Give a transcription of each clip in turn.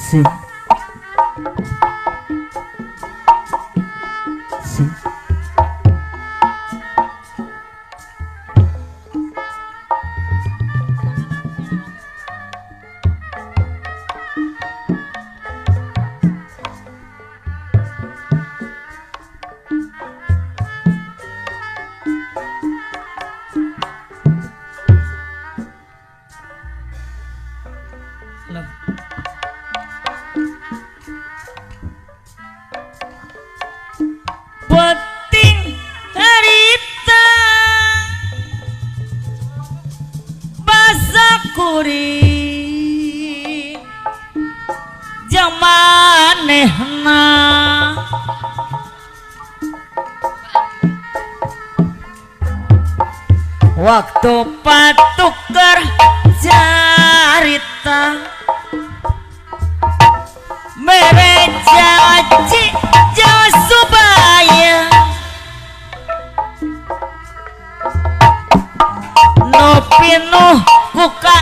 Si. Si. Penting harita basa kuring jamanehna waktu patuker carita mereja aji jauh subaya no pinuh kuka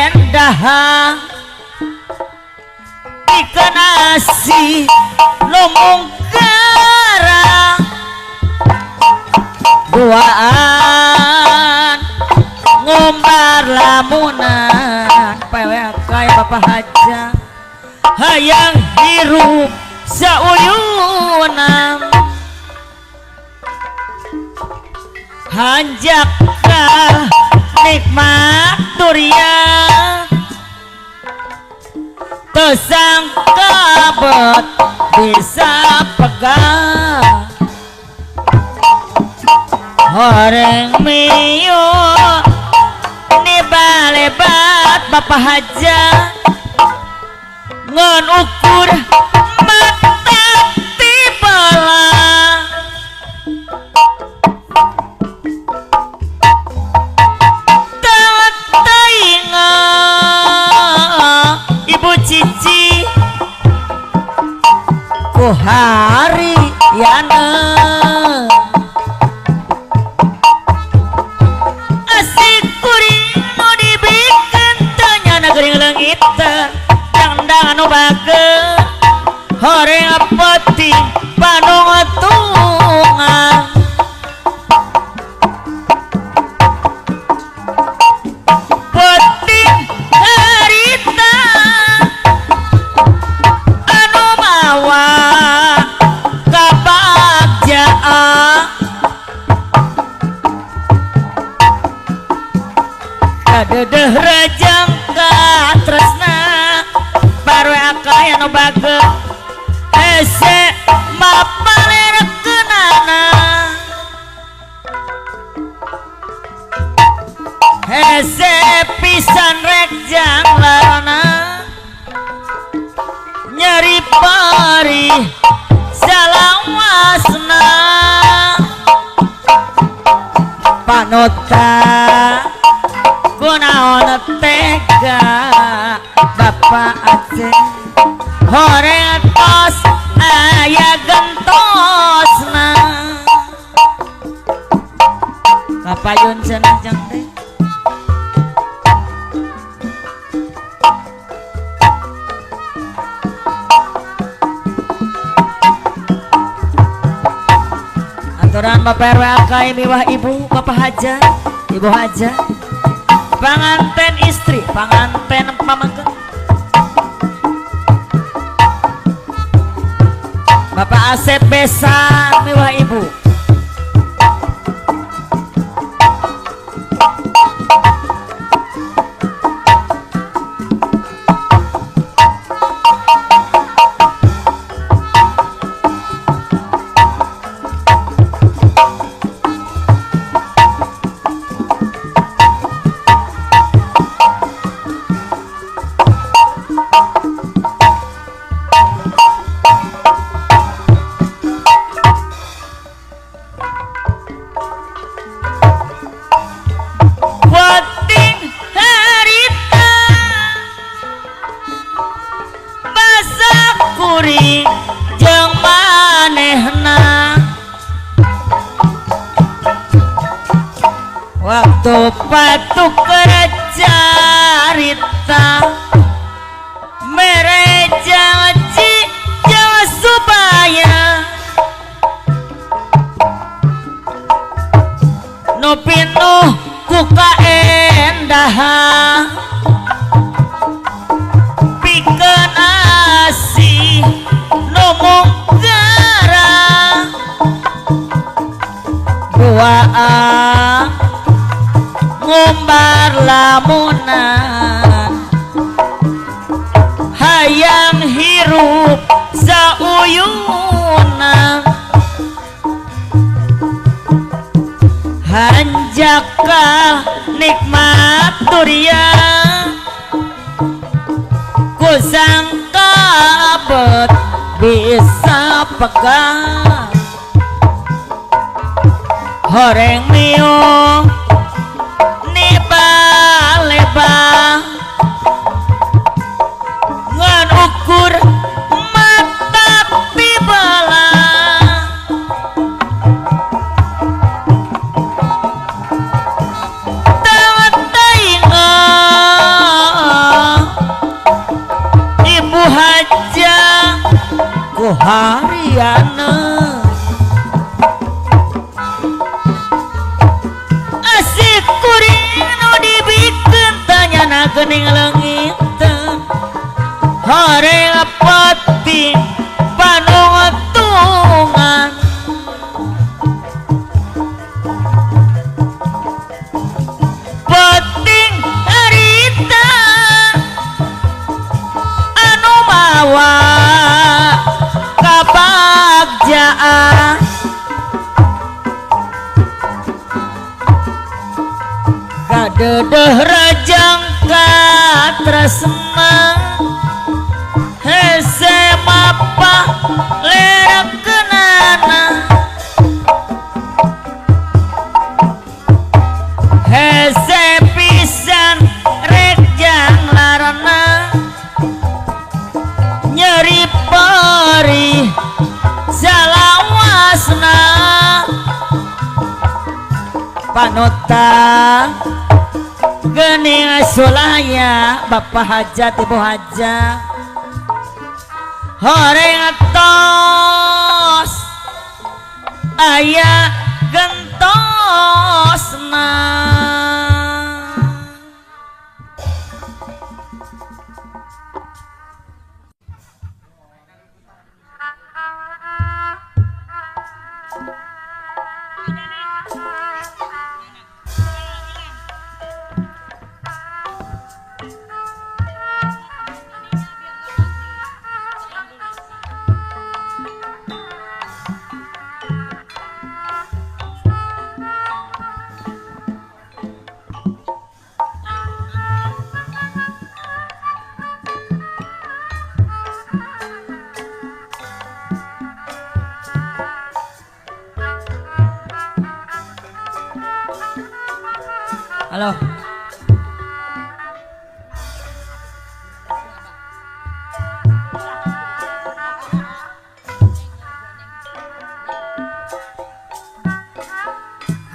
endaha ikan asi no mungkara duaan ngombar lamunan pewe kaya bapak haja hayang hirup sauyunam hanjaka nikmat durian tersangka bet bisa pegang horeng miyo ini balebat bapak haja ngon ukur mata tibala tawat tainga ibu cici ku hari yana asik kuring nu dibikin tanya negeri langit anu bageut horeng peti panung tungan peti harita anu mawa kabagjaan kadeudeung rajang katresna barwe akaya no bage ese mapaler kenana ese pisan rek janglarana nyeri pari salawasna panuta kunaon tega bapak Aceh horeng tos aya gentosna kapayun cenah jang teh aturan bapak RW akai miwah ibu bapak haja ibu haja panganten istri panganten pamangkeun Bapak Asep besan miwah ibu waktu patuk kerja carita mere waang ngumbar lamunan hayang hirup sauyunan hanjaka nikmat durian ku sangka abet bisa pegang horeng mio ni balebang ngan ukur mata pibala tawat tainga ibu haja ku hariana asik kuring nu dibikeun tanyana geuning leungit horeng pati panuntungan penting harita anu mawa kabagjaan kadeudeung rajang katresna hese mapa lerekeunana hese pisan rek janglarana nyeri perih salawasna panutan geuning sulaya bapak hajat ibu hajat horeng tos aya gentosna halo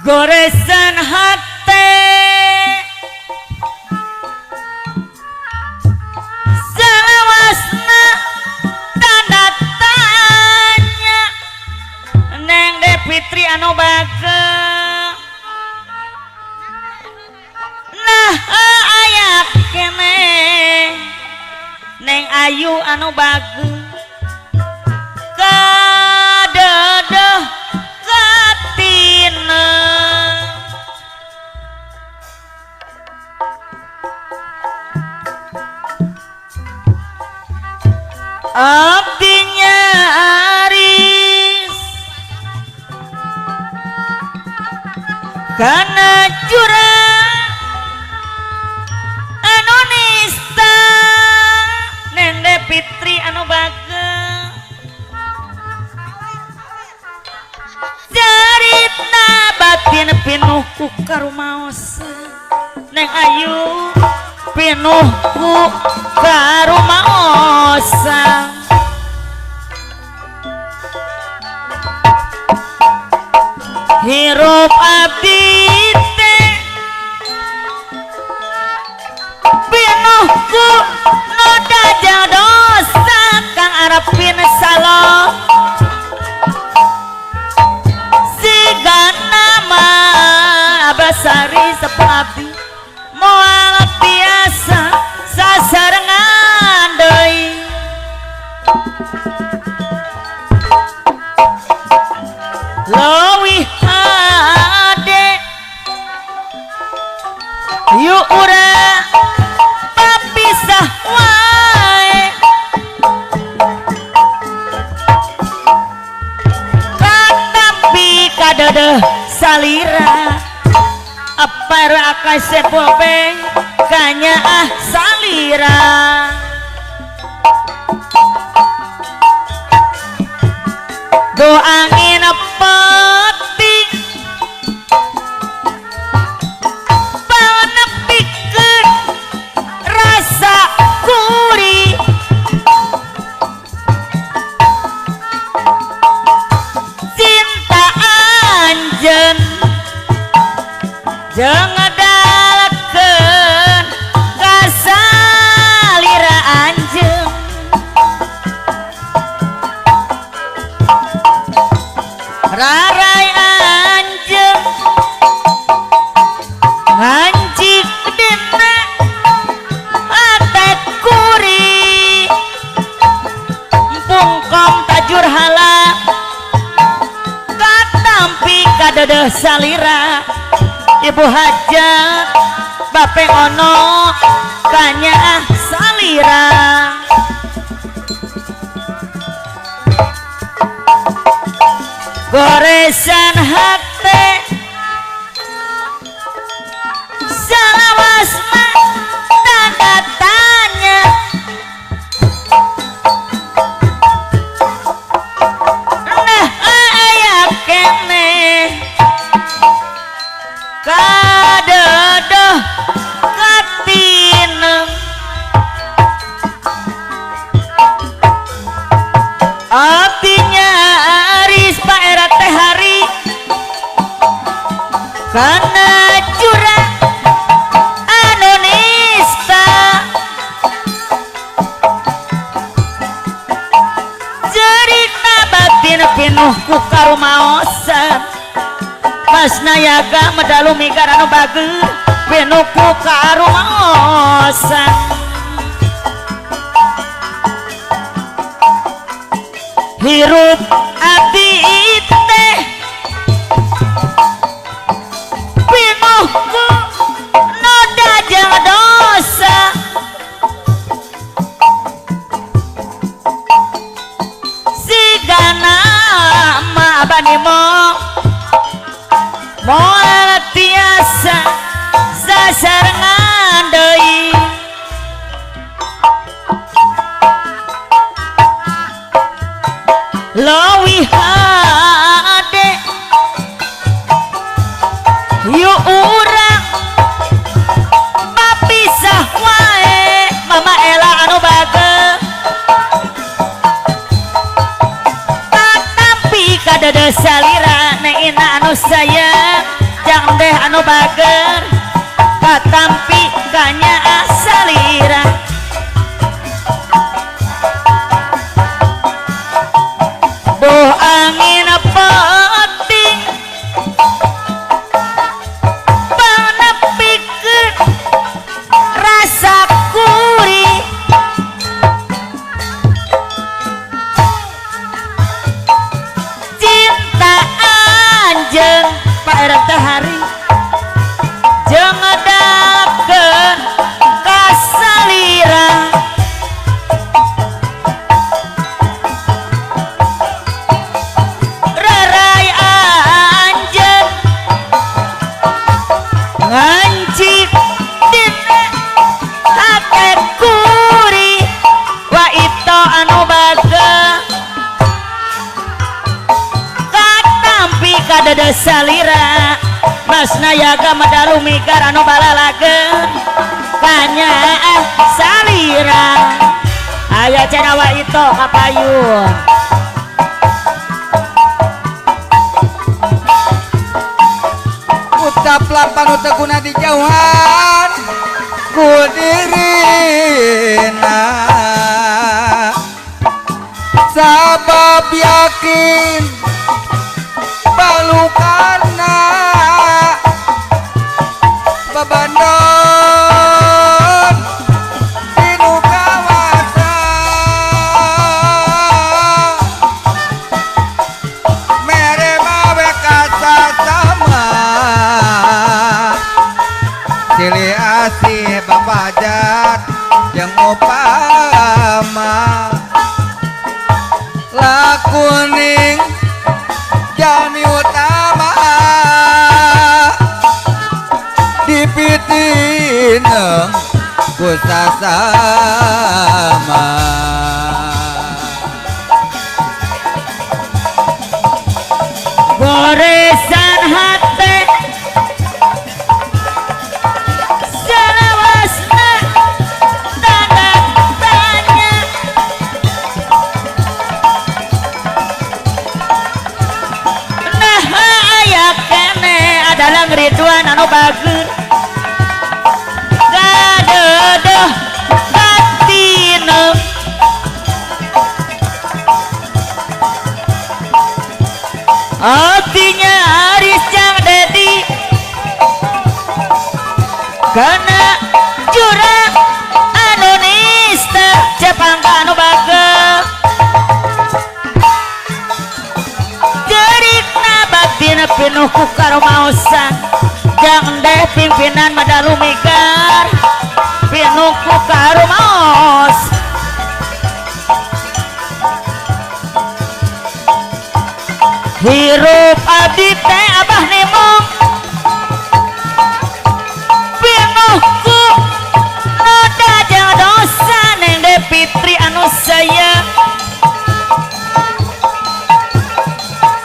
goresan hati salawasna tanda tanya neng Depitri anu bageng nah ayak kene neng Ayu anu bageng kadeudeung katina abdinya aris kana jurang anu nista neng Depitri anu bageng carita batin pinuh ku karumaos neng Ayu pinuh ku karumaosan hirup abdi teh pinuh ku noda dosa kang arepin salo sigana mah basari sepabdi moal biasa sasarengan deui sepul pe kanya salira do angin peting panepikeun rasa gurih cinta anjeun jeung ngedalekeun kasalira anjeun rarai anjeun ngancik dina atek kuri pungkom tajur hala katampi kadeudeung salira ibu hajat bape ono kanya salira goresan hate salawasna tanda tanya nah aya kene kadeudeung katineng apinya aris paera teh hari kana curang anu nista cerita batin pinuh ku karumaosan Masna yaga medalu migar anu bageur pinuh ku karumaosan hirup abdi teh pinuh ku noda jeung dosa sigana ma bani moal tiasa sasarengan deui leuwih hade yu urang bapisah wae mama ela anu bageur tapi kadeudeung salira neina anu sayang jang deh anu bageur katampi kanya salira boh angin peting panepikeun rasa gurih cinta anjeun paera teh hari jeung ngedalekeun kasalira rarai anjeun ngancik dina hate kuri wa ito anu bageur katampi kadeudeung salira Masna yaga medalu migar anu balalageun kanya salira aya cenah wa ito kapayun ucaplah panuteguna dijauhan ku dirina sabab yakin balukana babandon dinu kawasan mere mawe kasatama silih asih babajat jeung upama lakuning jami utama dipit tineng ku sasama goresan hati salawasna tanda tanya nah aya kene adalah Ridwan anu bager gadeuh batinem artinya Aris Jang Dedi karena jurang anu nista Jepangka anu bagel gerikna batina pinuh ku karumaosan Jang Deh pimpinan Madalu Migar pinuh ku karumaos hirup abdi teh abah nimong pinuhku noda jeung dosa neng De Fitri anu saya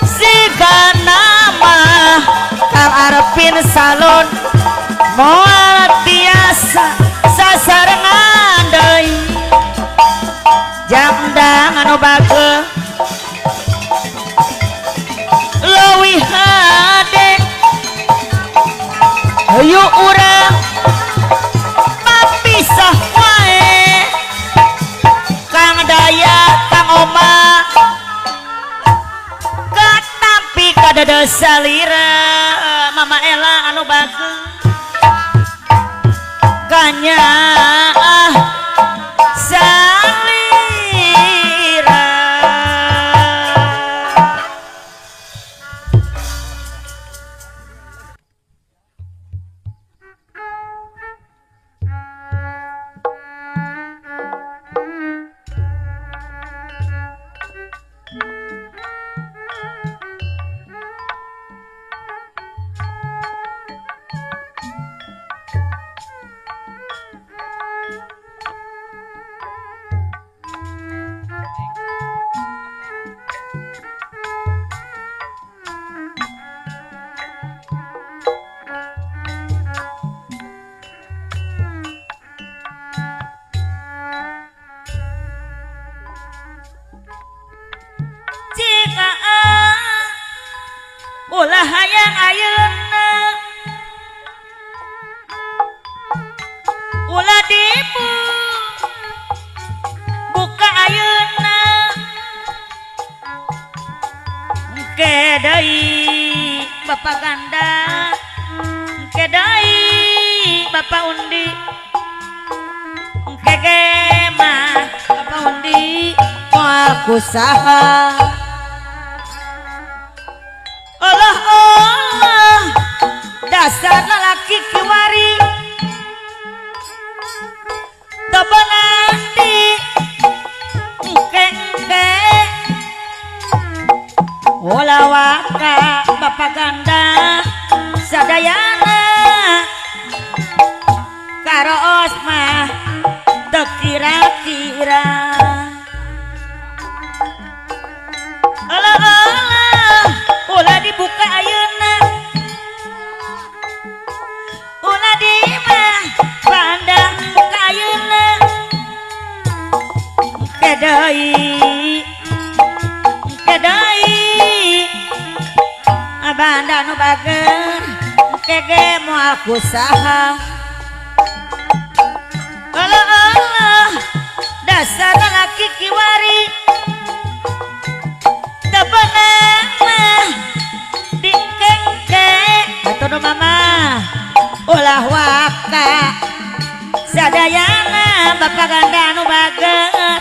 siga nama Kang Arepin Salon moal tiasa sasarengan deui jamdang anu bagel leuwih hade ayo urang papisah wae Kang Daya Kang Oma katampi kadada salira Mama Ella anu bageus ganya salira ulah hayang ayeuna ulah dibu buka ayeuna engke deui Bapak Ganda engke deui Bapak Undi engke ge mah Bapak Undi moal kusaha Allah dasar lalaki kiwari tebenandi engke ulah waka Bapak Ganda sadayana karoos mah teu kira-kira ulah dibuka ayeuna ulah di mah pandang buka ayeuna engke deui abanda nu bager engke ge moal kusaha Allah dasar lalaki kiwari tebenang mah dikengke atuh mama ulah waka sadayana Bapak Ganda nu bager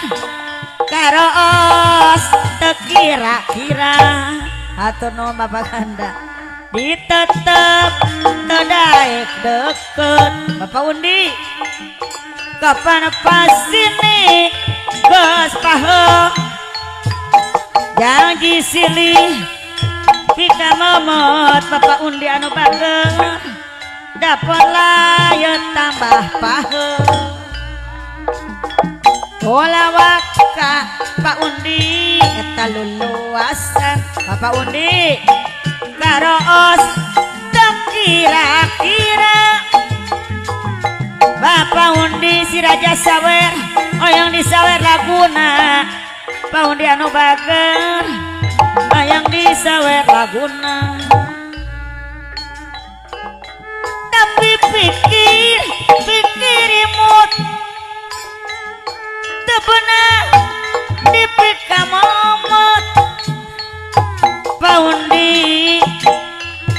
karoos teu kira-kira atuh nu Bapak Ganda ditetep teu daek deukeut Bapak Undi kapan pasini geus paho janji silih pika momot Bapak Undi anu bager dapet layan tambah pahe bola waka Pak Undi eta luluasan Bapak Undi karoos teu kira-kira Bapak Undi si Raja Sawer oyang disawer laguna Pak Undi anu bager oyang disawer laguna tapi pikir imut teu beunang dipika momot Paundi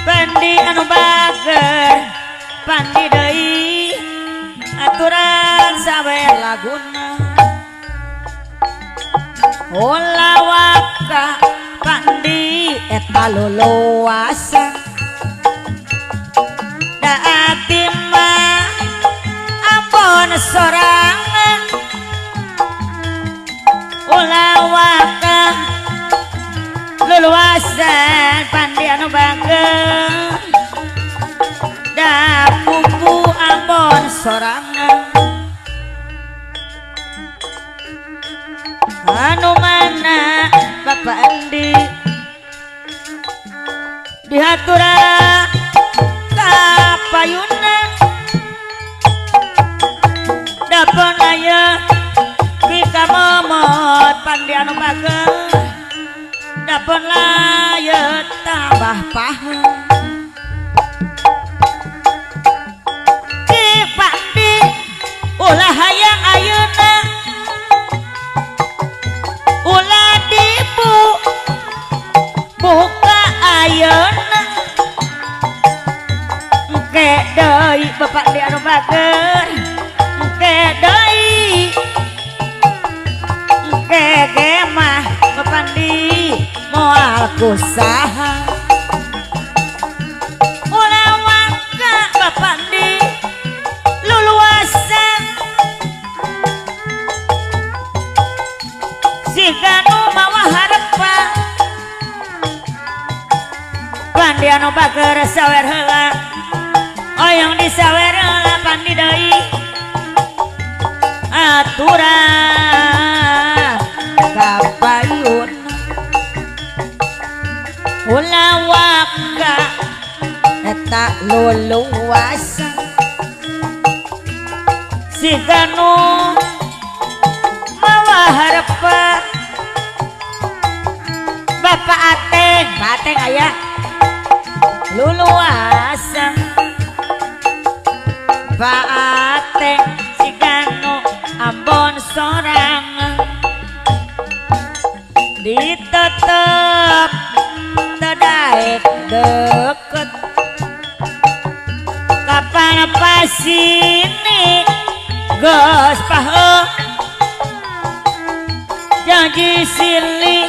pandi anu bager pandi deui aturan sawer laguna ola waka pandi eta luluasan daati mah ampun sorangan ulah waka luluasan pandi anu bager da pupu ampun sorangan anu mana Bapak Andi dihatura kapayunan dapet aya pika momot pandi anu bager dapet aya tambah pahe ki pandi ulah hayang ayeuna ulah dibu buka ayeuna engke deui Bapak di anu bager engke deui engke ge mah Bapak di moal kusaha ulah waka Bapak di luluasan siganu mawa harepa pandi anu bager sawer heula oyong disawer heula pandi deui aturan kapayun ulah waka eta luluasan siganu mawa harepa Bapak Ateng aya luluasan Pak Ateng siganu ambon sorangan ditetep tedaek deket kapan pasini geus pahe janji silih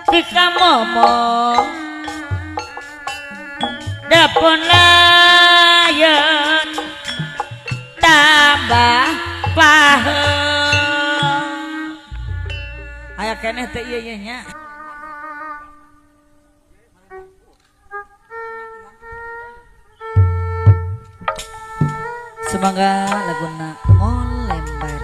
pika momot dapun layan tambah pahe aya keneh teh ieu nya semoga laguna ngolembar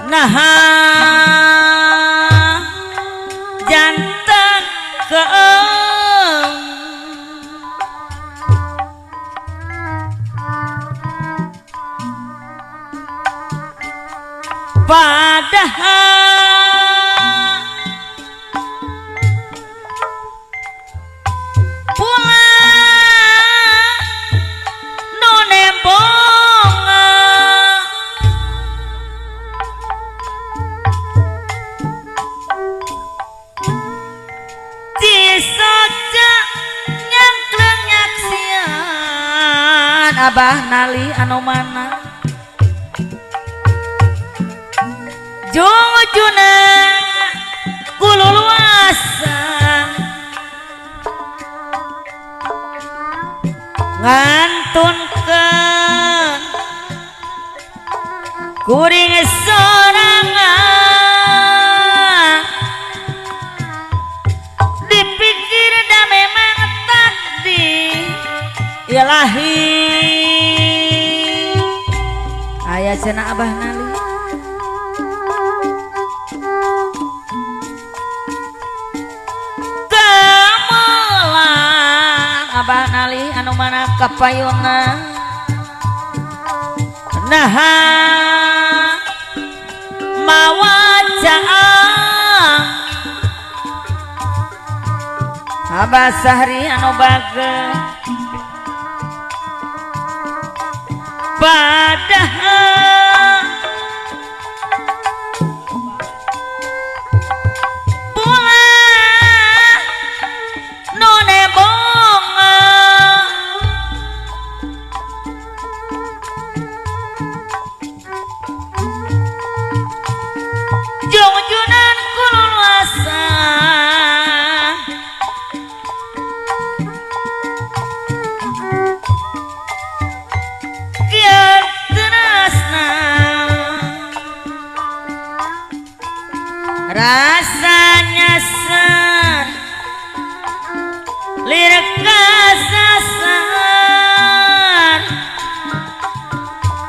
naha jantan keung padahal pulang Abah nali anu mana jujuna kululuasa ngantunkeun kuring sorangan dipikir da memang takdir ilahi aya cenah Abah nali kemelang Abah nali anu mana kapayuna naha mawajaan Abah Sahri anu bageus padahal pulang nu nebonga jungjunan kululuasa kieu teunasna rasa nyasar lirik kasasar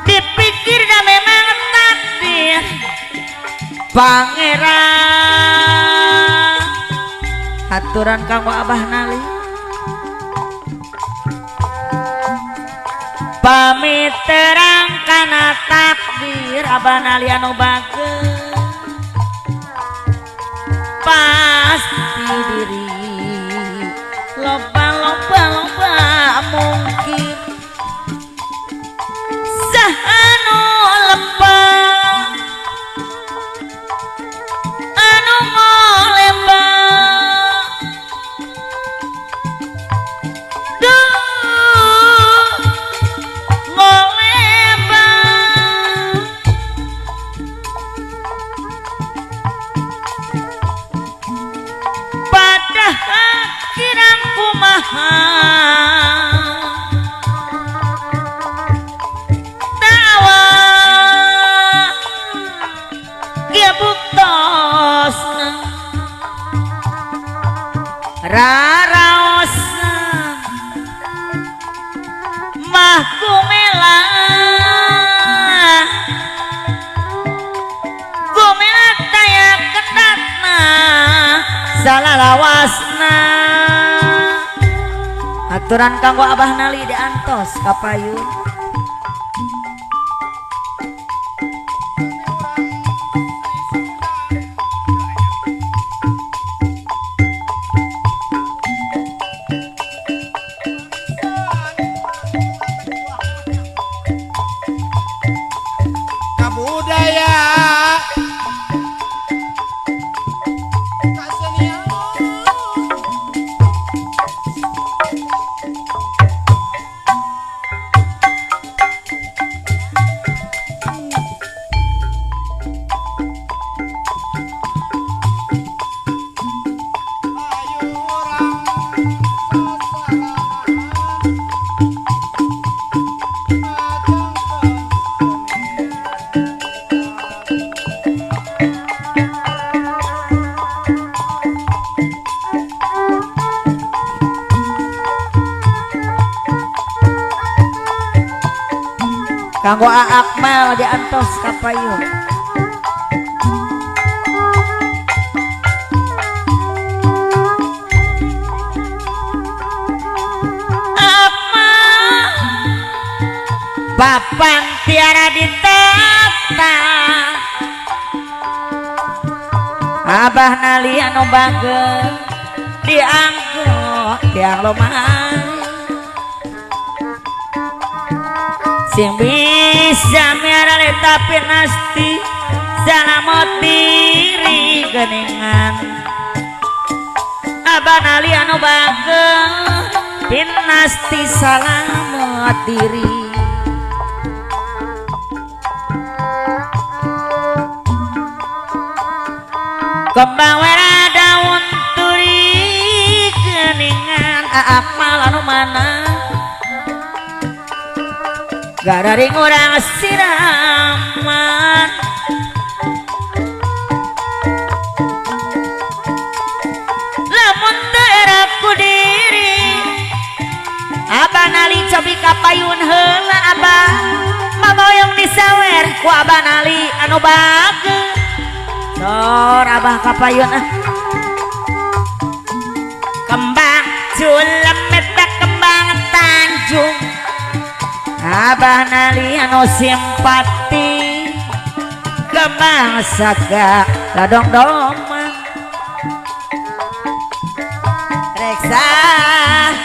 dipikir dah memang takdir pangeran haturan kanggo Abah nali pamit terang kana takdir Abah nali anu bageus pasti diri loba mungkin sahanu lepah anu ngolebah duh ngolebah padahal kirang kumaha tawa dia buktosna raraosna mah kumela taya kendatna salalawasna aturan kanggo Abah nali diantos kapayun kabudaya kasenian kanggo Akmal diantos kapayun Akmal papan tiara ditata Abah nali anu bageus dianggo tiang lomari sing bisa miarale tapi nasti salamot diri geningan Abah nali anu bageus pinasti salamot diri kembang wera daun turi geningan akmal anu mana gararing urang siraman lamun daerah ku diri abah nali cobi kapayun heula abah mamoyong disawer ku abah nali anu bageus sor abah kapayun kembang culemet bak kembang Tanjung abah nali anu simpati kembang saga ladong domang reksa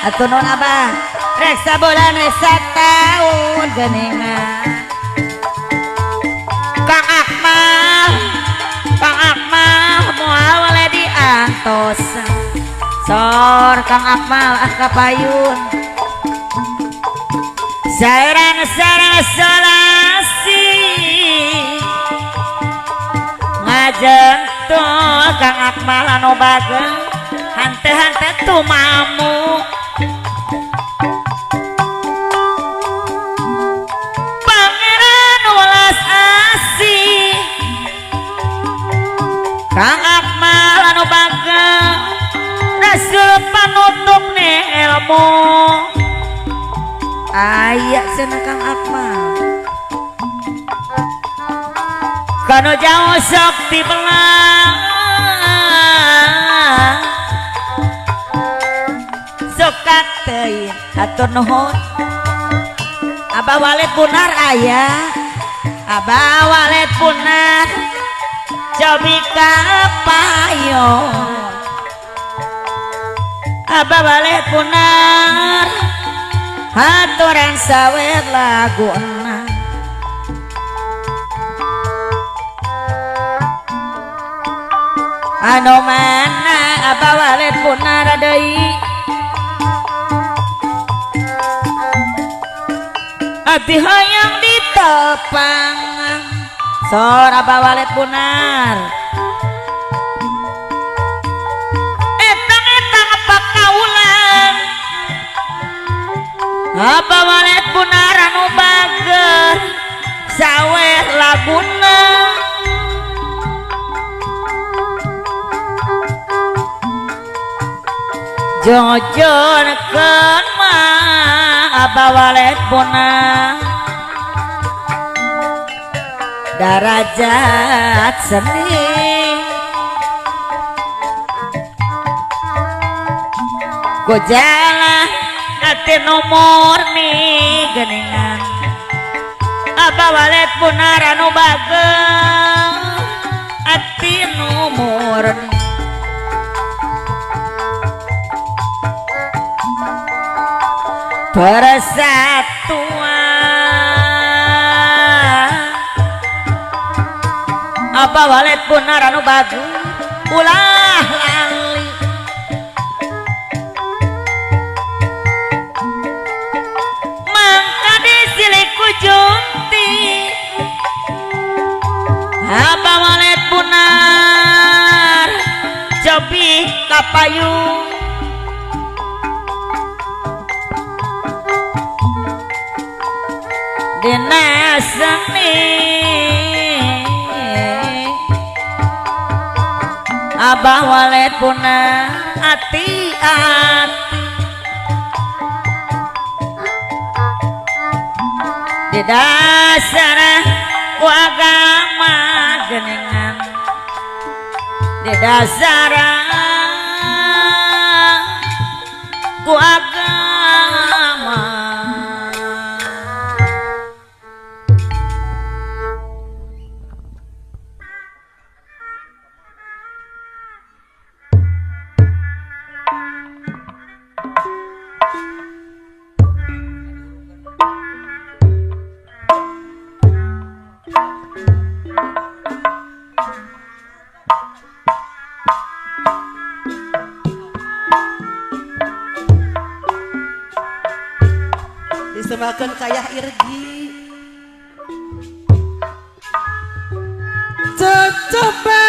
atuh non abah reksa bulan reksa tahun geningan Kang Akmal moal wale diantos sor Kang Akmal kapayun sarang solasi ngajentul Kang Akmal anu bageus hante-hante tumamu Pangeran welas asih Kang Akmal anu bageus rasul panutup ne ilmu aya cenah Kang Akmal kanu jauh sok dibelang sok kateun atur nuhun abah walet punar aya abah walet punar cobi kapayun abah walet punar haturan sawer laguna anu mana abah walet punar deui ati hoyong ditepang sor abah walet punar etang apa kaulan abah walet punar anu bager sawer laguna jojonekeun mah abah walet punar darajat seni ku jalan ati nomor nih geningan abah walet punar anu bageus ati nomor persatuan abah walet punar anu bageus ulah lali mangka disilih ku junti abah walet punar cobi kapayung dina seni abah walet punar hati-hati di dasar ku agama geningan di dasar ku agama disemakan kayak irgi coba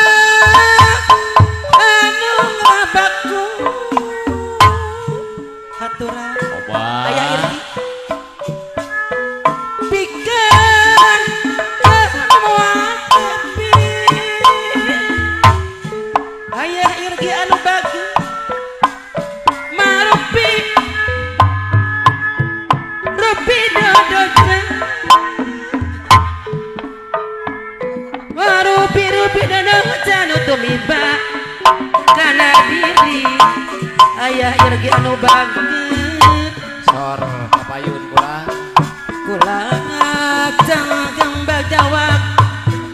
ayah irgi anu baget sor kapayun kula kulang jangan jawab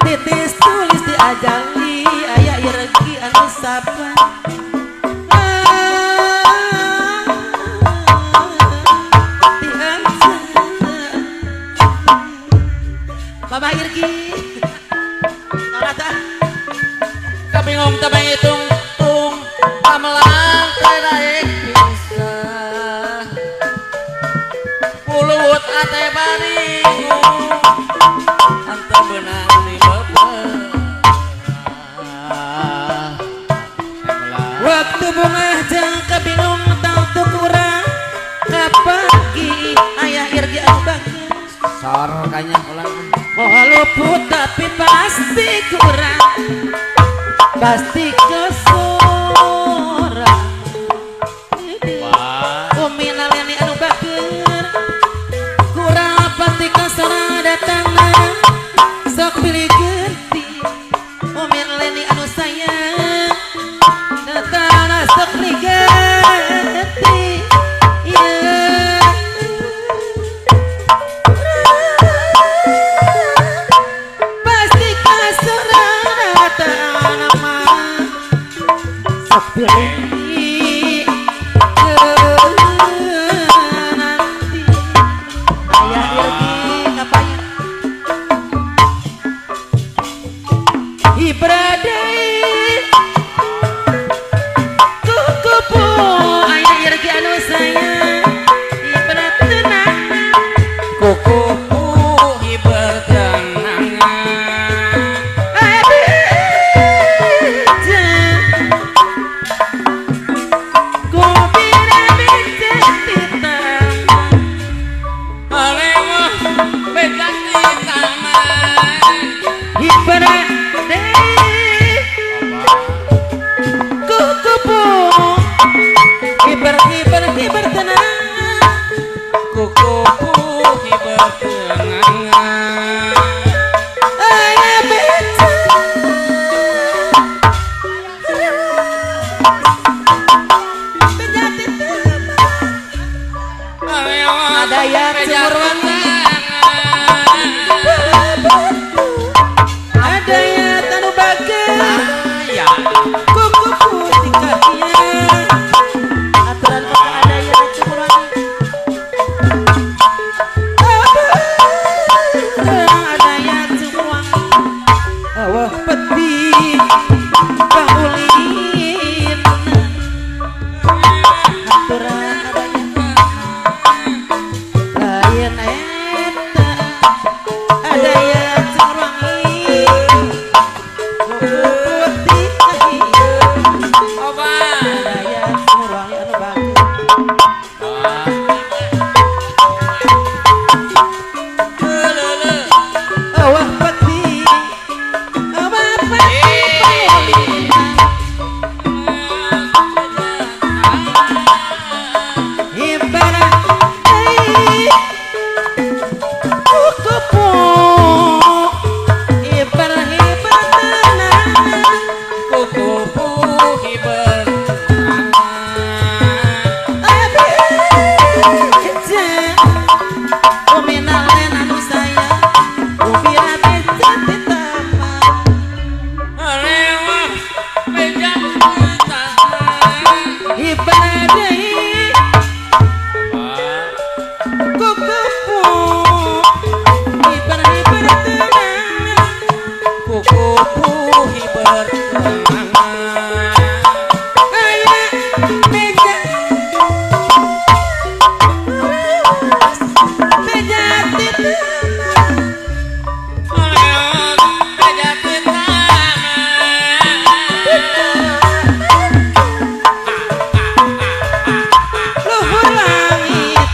titis tulis diajali ayah irgi anu sapa Mama Irgi Nolata kabingung tabang hitung tung pamelang terdaik bisa puluh ate baringu anta benang di beberapa waktu bunga jang kabingung tau tuh kurang kapagi ayah Irgi anu bagus sor kanya ulang walaupun tapi pasti kurang pasti kesorang umi naleni anu bager kurang pasti kesorang datang sok pilih ganti umi naleni anu sayang datang sok pilih ganti pilih nanti ayah Irgi ngapain ibradai kukupu ayah Irgi anu sayang ibarat tenang kukupu hiber tenang daya cemurwangi ada ya tanu bager kuku putih kakinya aturan kota ada ya cemurwangi ada ya cemurwangi awah peti pangulin aturan layan eta ada ya cemurwangi putih kakinya ada ya cemurwangi anu bagus awah peti ibarat kukupu ibarat tenang kukupu hiber umi nalen anu sayang umi rabe jati taman lewat meja ibarat kukupu ibarat tenang kukupu hiber tenang ayah meja jati taman lewat meja luhur langit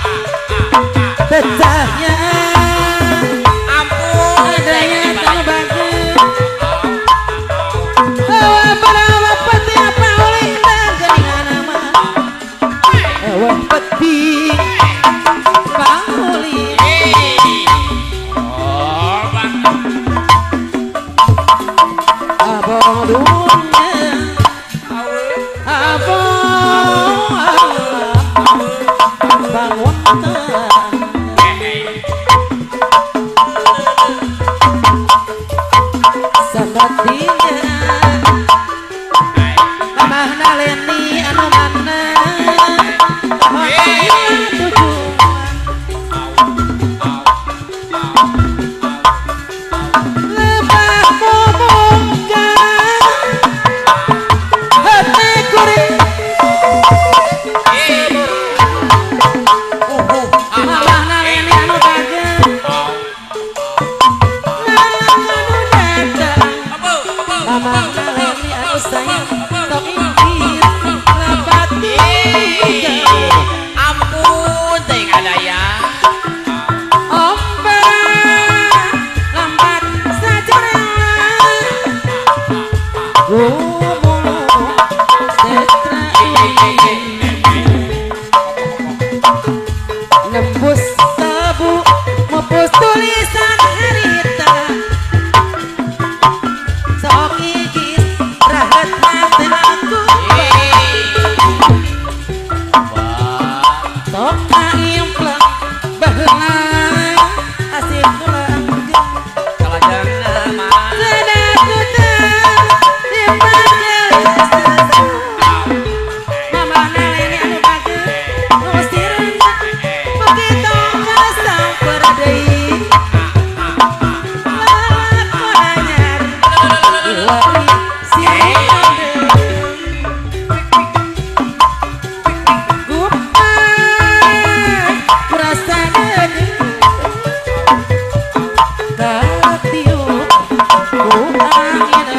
pecahnya ampun ada yang tanu bagus awah barawa peti apa oleh dan geningan nama awah peti pangulin abang dunia abang Ampun, ting ada ya. Nembus tabu mepus tulisan harita sok igis rahat hati aku sok kaimplek bahla asik langgeng Kalajengna mah. sedaku dipanggil mama naleni anu bageus ngusirna begitu kasang perdeui lalakonanyar iwari sireun gupay kurasa deui katiup ku angin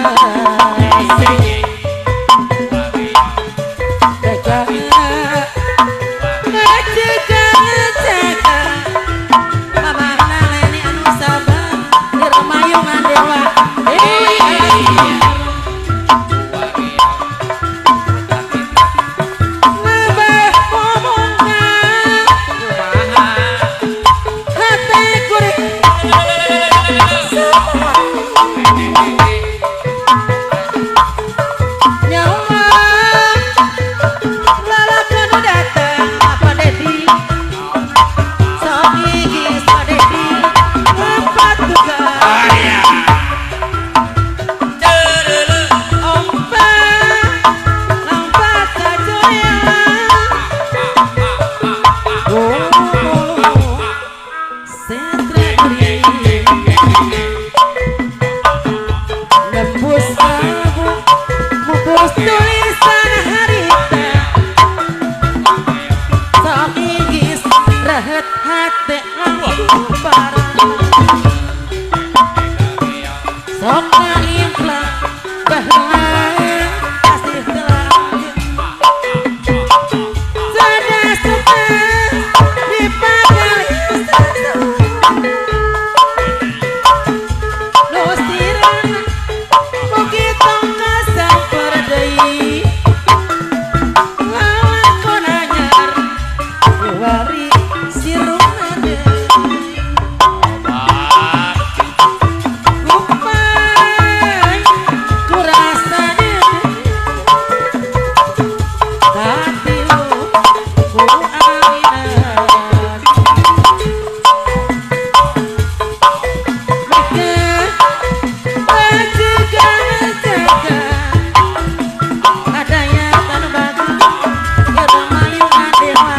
tulisan harita sok igis rahat hati aku barang sok kaimplek bahla asih langgeng sadasuka dipanggil nusiran begitu kasang perdeui lalakonanyar iwari siruna deui gupay kurasa deui katiup ku anginan mikir majikan jaga ada yang kan bagus irmayungan dewa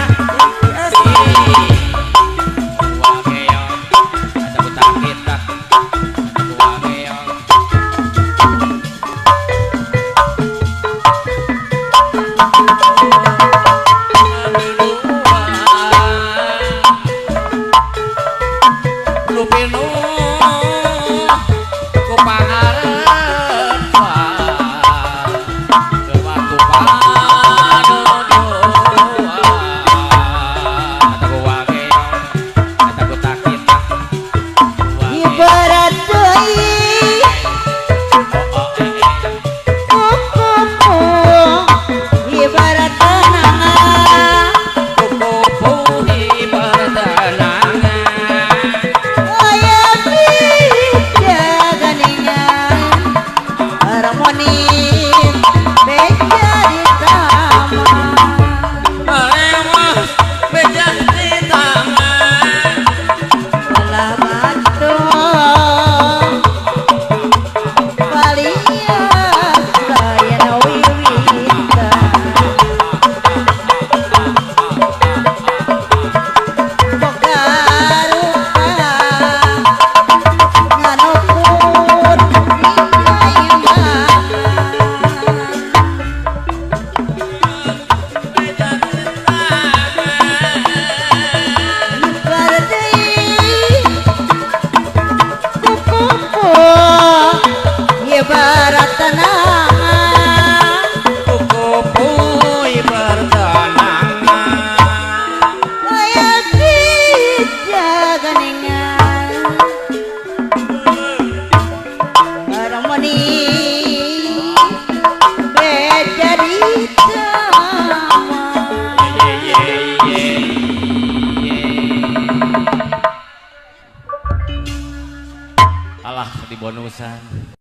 Lupino ku pangarep aku ibarat deui kukupu ibarat tenangan aya bida ganingan harmoni beja di taman pisan.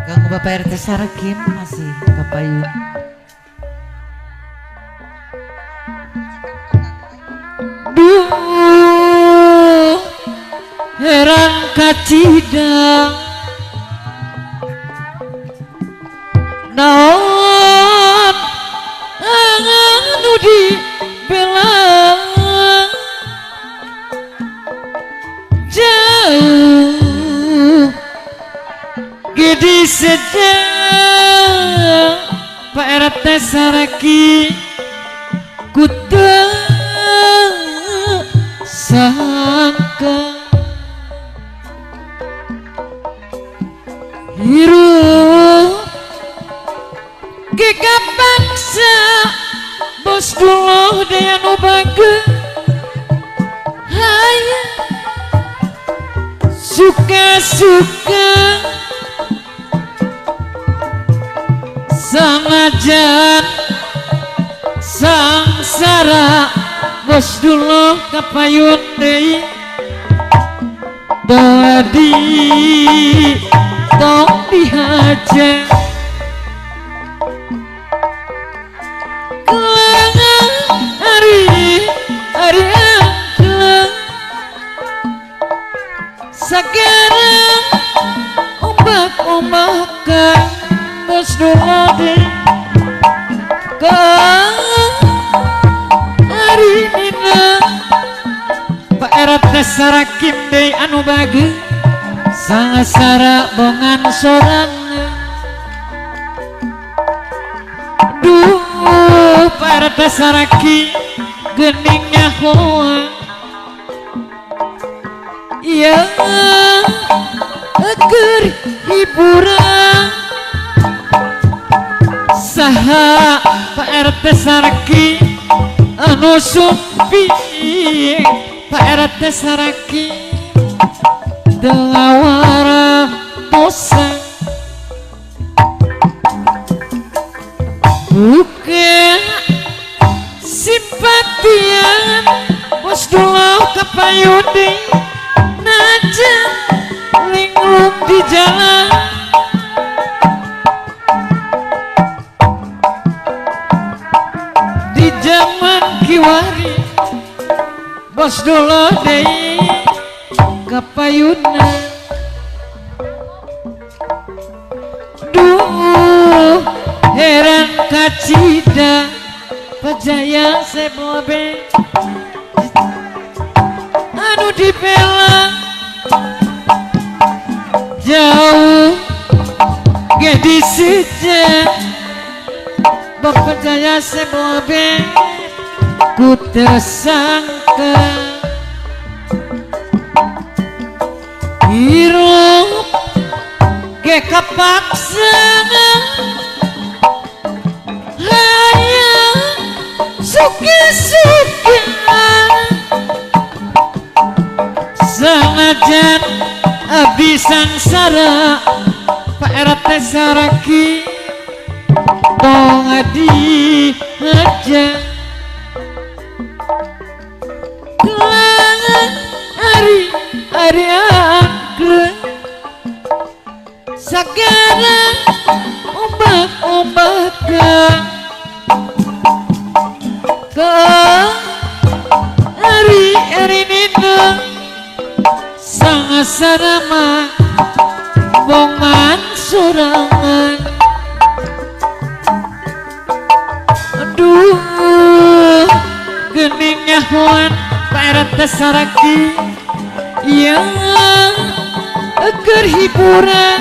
Kang Bapak RT Sarakim masih kapayun. Duh, heran kacidang naon anu di belang jauh gede sedang Pak RT Saraki kuda sangka hirup gega bangsa bos dulu daya nu bagus hanya suka-suka sanajan sangsara bos dulu kapayun deui dadi tong dihaja kelangan hari kelang sekarang ombak-ombakan bos dulu deh hari nina Pak RT Sarakim deui anu bageus sangasara bongan sorangan duh Pak RT Saraki geningnya hoa iya keur hiburan saha Pak RT Saraki anu sumpi Pak RT Saraki delawara dosa bukan simpatian bos dulu kapayudi najan linglung di jalan di zaman kiwari bos dulu deui kapayuna duh heran kacida pajaya sebobe anu dibela jauh gede sejak Bapak Jaya sebobe ku tersangka hirup ke kapaksa hanya suki-suki sanajan abdi sangsara Pak RT Saraki tong adi aja kelangan hari angkleng sekarang ombak-ombakan ke hari nina sangasara mah bongan sorangan aduh gening nyahoan Pak RT Saraki yang keur hiburan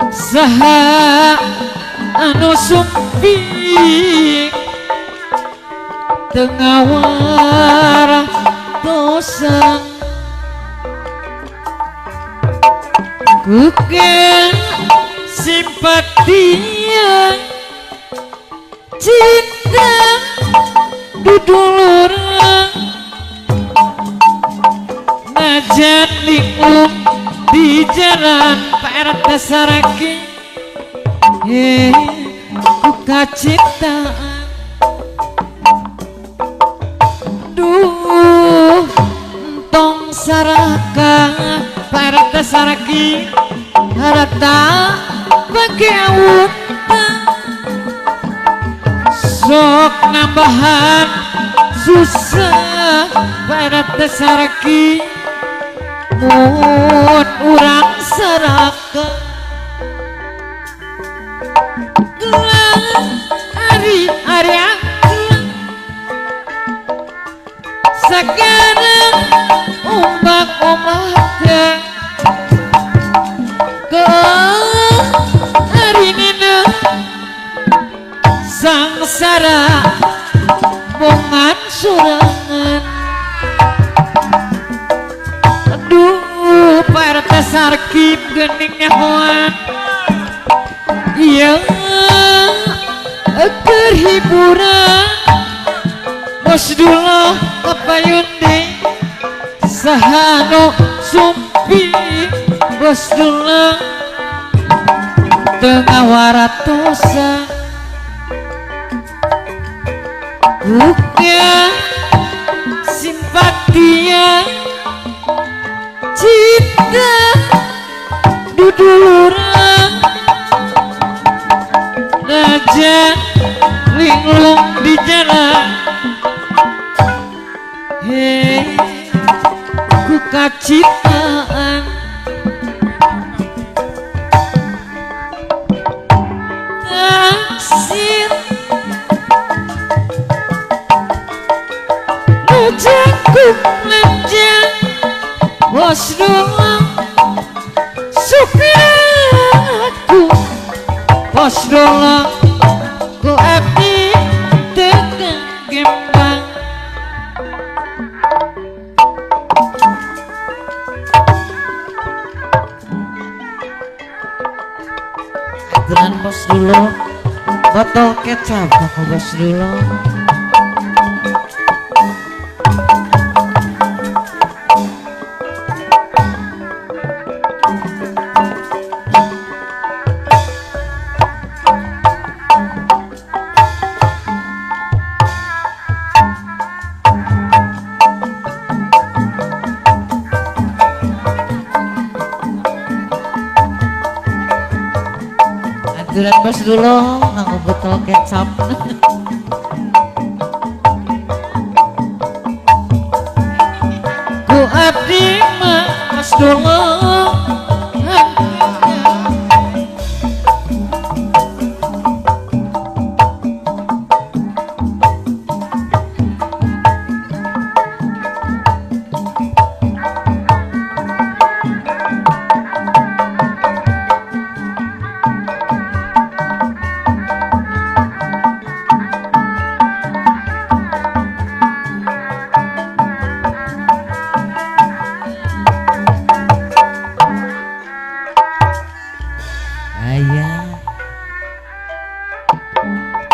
saha anu sumpi tengah warah dosa Bukan simpatinya cinta dudulurang najan linglung di jalan PRT Saraki buka cintaan duh tong saraka PRT Saraki harata pakai awut sok nambahan susah PRT Saraki mun urang saraka gelang ari sekarang ombak-ombak ke hari nina sangsara bongan surangan aduh PRT Sarki gening nyahoan iya kerhiburan bos dulu kapayun deh sahano sumpi bos dulu tengah waratosa bukan simpatia cinta dudulurang najan linglung di jalan ku kacitaan taksir nujaku menjang bos doang sukaku bos doang ku abdi tegang gembang aturan bos dulu botol kecap aku bos dulu aturan bos dulu nganggo botol kecap ku abdi mah bos dulu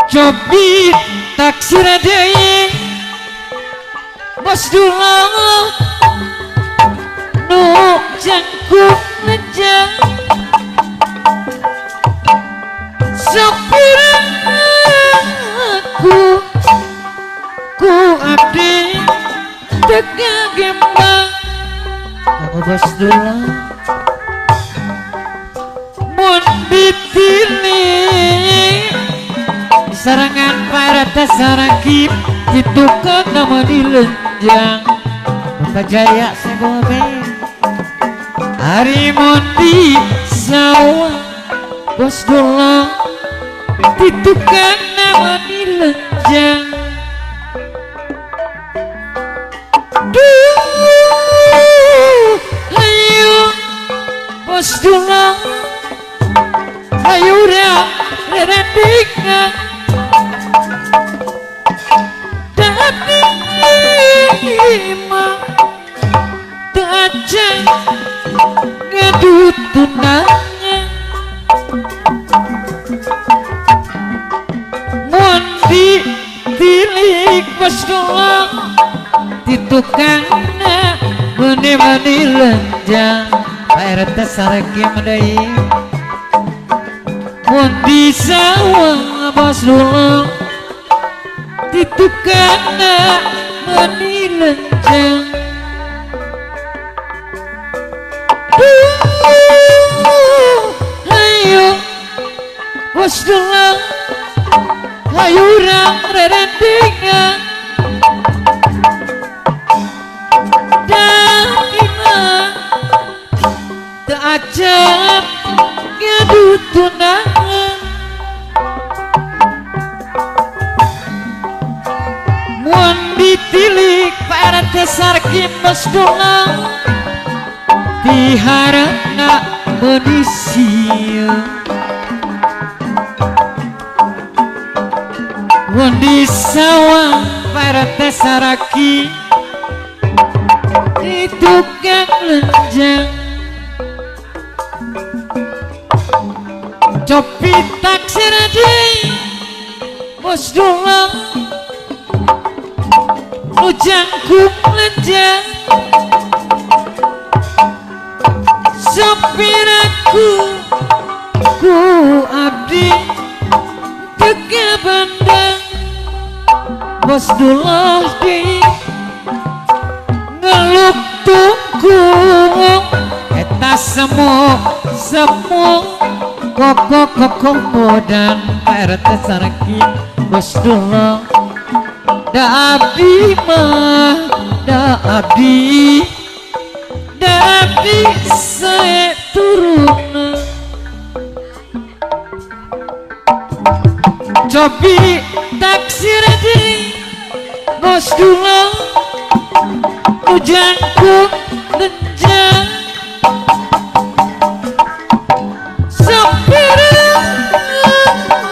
cobi taksir deui bos dulu nu jangkuk ngejang sopir aku ku abdi teka gembang aku bos dulu mun dipilih sarangan PRT Saraki itu kan nama dilenjang Bapak Jaya Segobe Harimundi sawah bos dulu itu kan nama dilenjang duh ayo bos dulu ayo dah rendingan tapi mah tak ngedut tunangan mundi tilik pasdolang di tukangna meni-meni lenjang Pak RT sarekim deui mundi sawang pasdolang di tukangna meni lenjang ayo pasdolang ayo urang rerentingan ajab ngedut tunangan muan ditilik Pak RT sarkim pasdolang diharapna menisia muan disawang Pak RT saraki itu kang lenjang copi taksir deui pasdolang nu jangkung lenjang sopir aku ku abdi teu bandang pasdolang deui ngeluk tungkung eta semu koko modan Pak RT saraki pasdolang da abdi mah da abdi sae turun cobi taksir deui pasdolang ujangkung lenjang sopir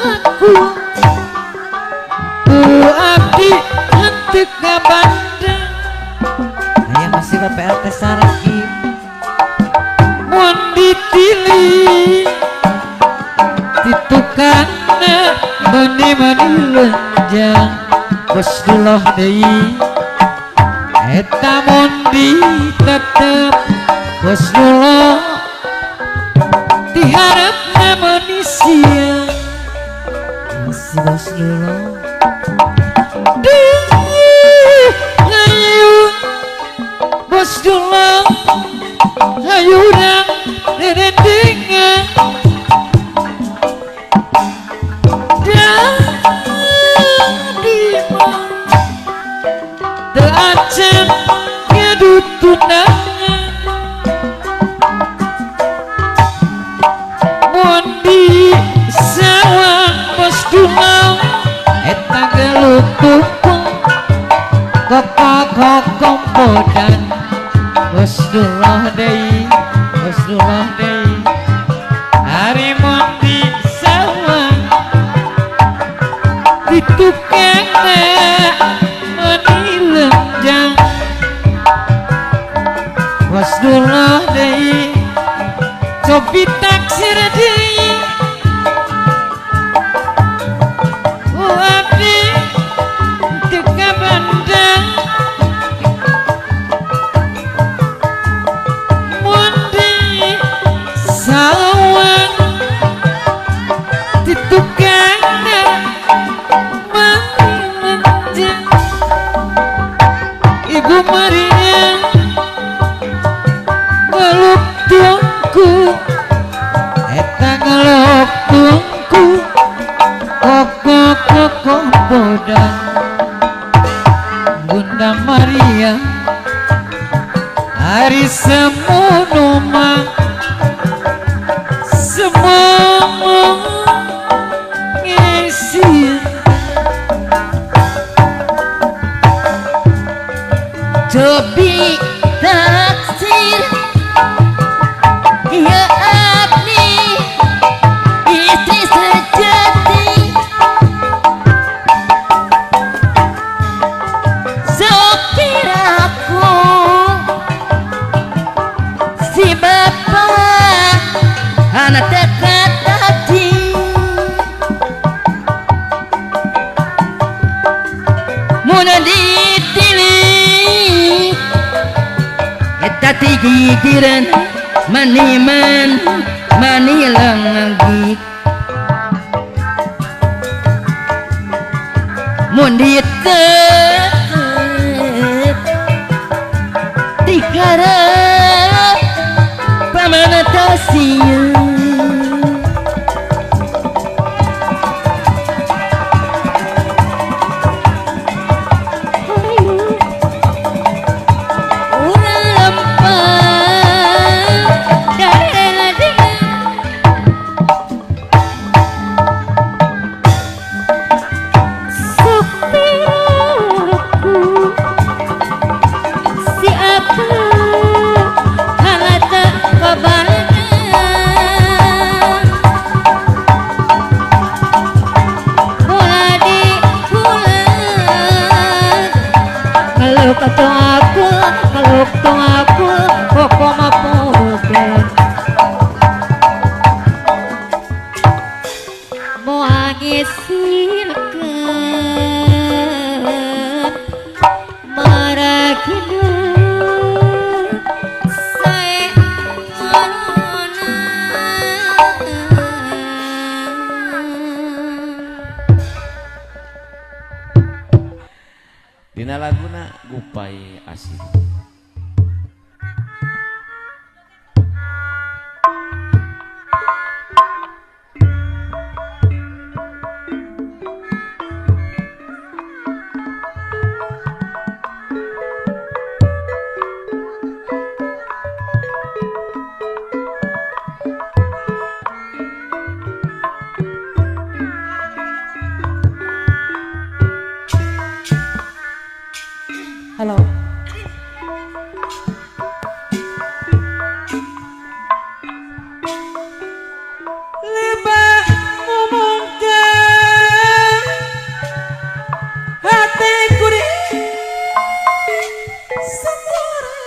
aku abdi henteu ka bandang aya masih Bapak RT saraki mun ditilih ditukangna meni-meni lenjang pasdolang deui eta mun ditetep pasdolang diharapna manusia masih pasdolang ayo pasdolang ayo urang rerentingan teu acan ngedut tunangan mundi sawang pasdolang eta gelut tungkung koko modan pasdolang deui hari mundi sawang di tukangna meni lenjang pasdolang deui cobi taksir deui abdi teu ka bandang mundi sawang di tukangna meni lenjang Ibu Maria peluk tungku eta tadi mun dipilih eta gigiran maniman manilang lagi mun ditet dikarep pamanatasinya kalau aku pokok mapugan mau angisirkan maragina saya dina laguna Gupai Asih. halo lebah ngomongkan hatiku di sendiri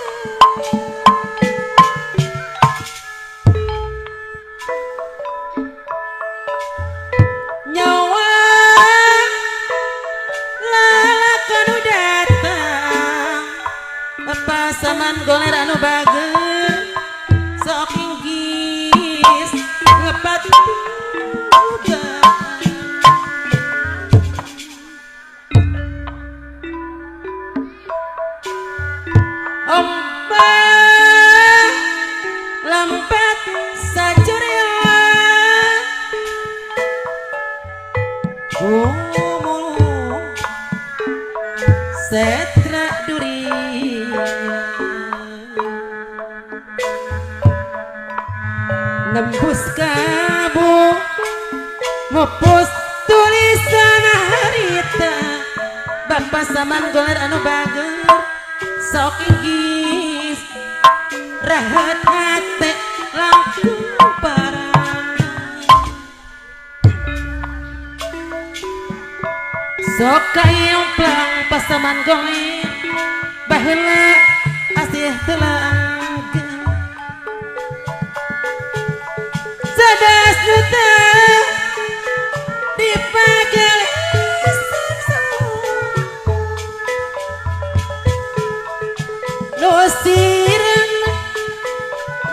nyawa lalakan datang pasaman goler anu bager sok inggis ngepat juga ombak lampat sajuria setra duri nembus kabu ngopus tulisan harita bapak saman goler anu bager sok inggis rahat hati langkung parah sok kayong plang pasaman goler baheula asih telaga sadas nuta dipakai losiran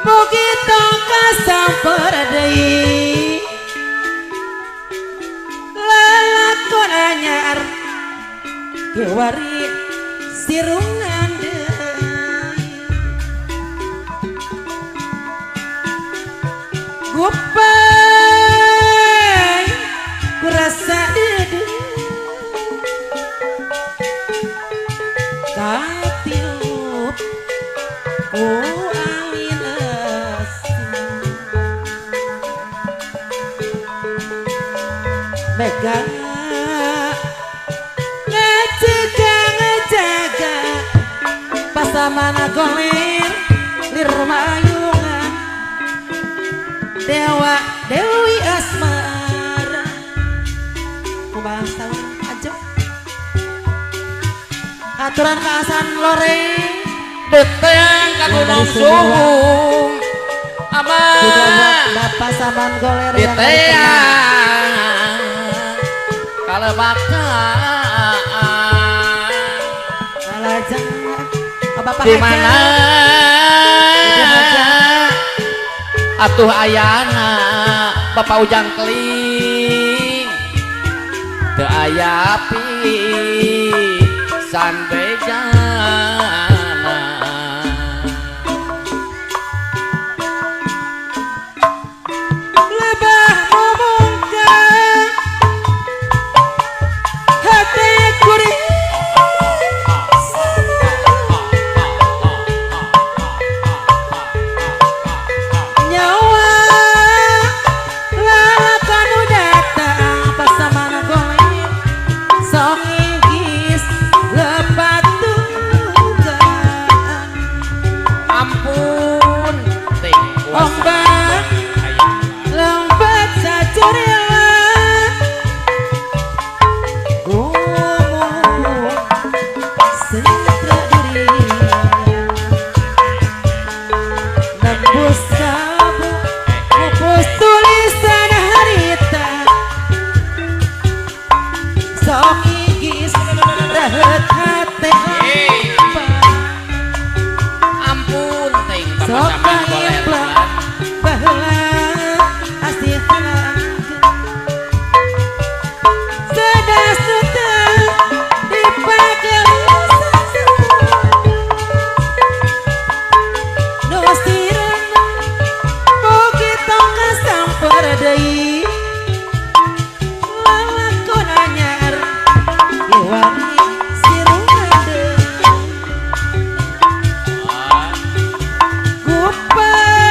mugi tongka samper deui lalakon anyar kewari sirungan deui Gupai kurasa dedu katilup ku angin asing mega ngejaga pasamana goler lir mayungan dewa dewi asmara kumaha saur aja aturan kaasan loreng Deteng ka Gunung Suhung juga buat Bapak Saman Goler yang diteang kalau bakal Kalajeng Bapak di mana Haja atuh ayana Bapak Ujang Keling teu aya pisan bejana lebah memungkam hati kuring nyawa lalakan datang pasamana goling sok igis lepat tunggang ampun ting ombak lambat sajarila gumung sentra dirinya nembus kamu ngupus tulisan harita sok igis rahet hati ampun ting sok Bapak Saman Goler pahiblah baheula asih langgeng sedas teu dipake nu sirena bogi tong kasamper deui lalakon anyar iwani sirungan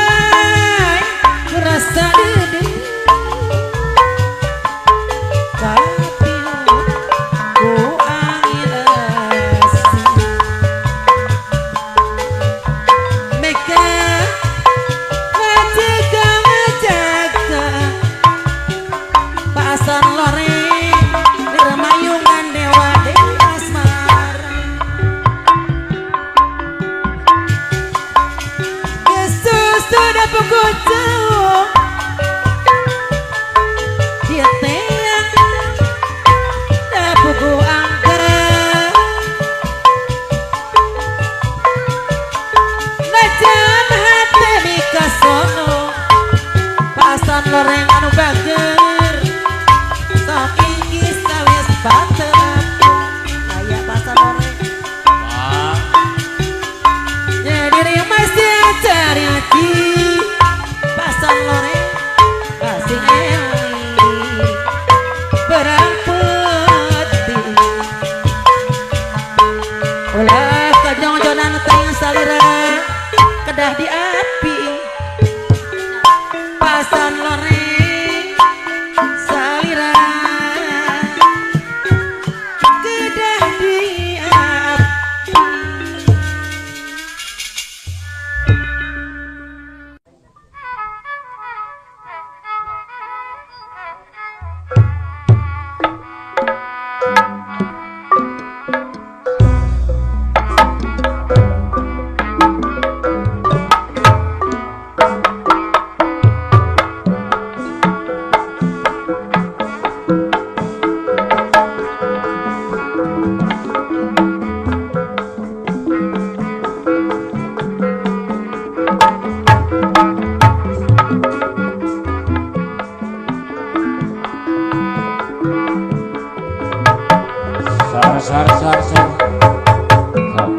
gupai rasa dede tapi ku angin asing meka ngajaga pasan loreng di remayungan dewa asmara Yesus sudah pukul jauh dia teang dah pukul angka najan hati mikasono pasan loreng anu bager sok inggis kawis bateran aya pasan loreng jadi masih cari lagi pasan loreng kasih eli berang peti ulah kejong-jonan teng salira kedah di api pasan loreng salira kedah di api sor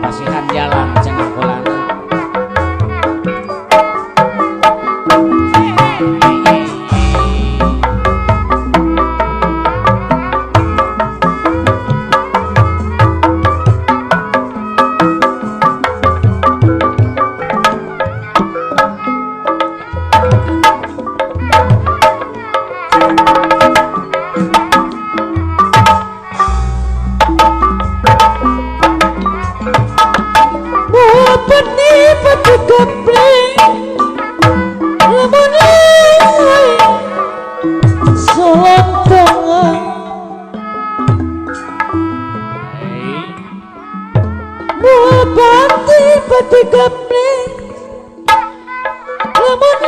kasihan jalan cenah kulana Pati kapling lamun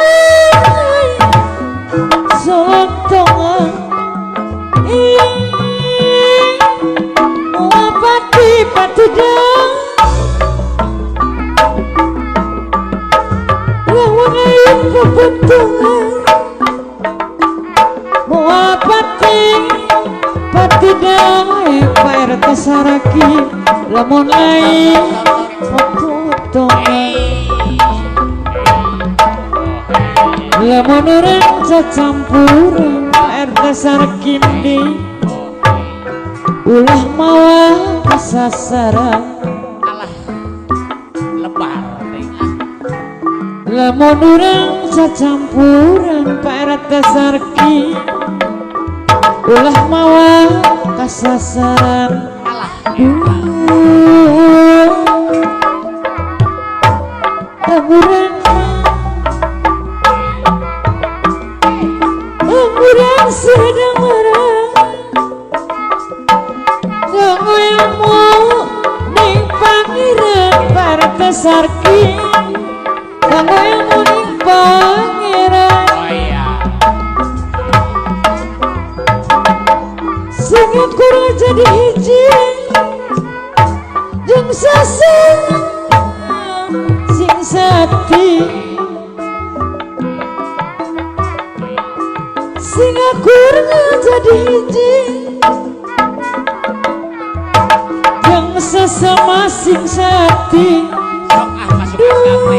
lamun lain potongan lamun orang cacampuran RT Sarkindi ulah mawa kasasaran alah lebar ting lamun orang cacampuran RT Sarki ulah mawa kasasaran alah Amuran sedang marah Dongo yang mau ning pangeran Parete Sarki Dongo yang mau ning pangeran oh iya Singit kurang jadi hiji Jeng sasang sing sakti Sing akurnya jadi hiji Jeng sesama sing sakti sok masuk ke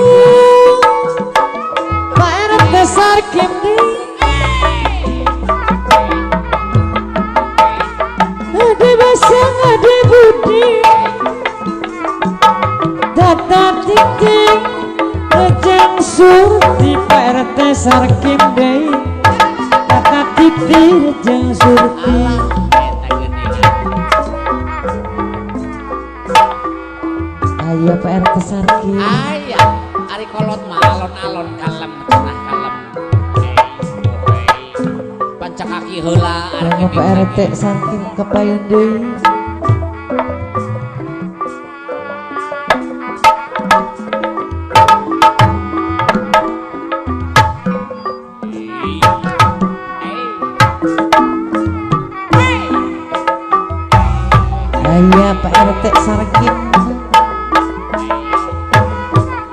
Pak RT Sarkindi Ade basang ade budi Tata titik Rejang surti Pak RT Sarkindi Tata titik Rejang surti Ayo Pak RT Sarkindi ayah ari kolot mah alon-alon kalem cenah kalem panca kaki heula Ayo Pak RT Sarkindi kepayun deui Ayo Pak RT Sarkindi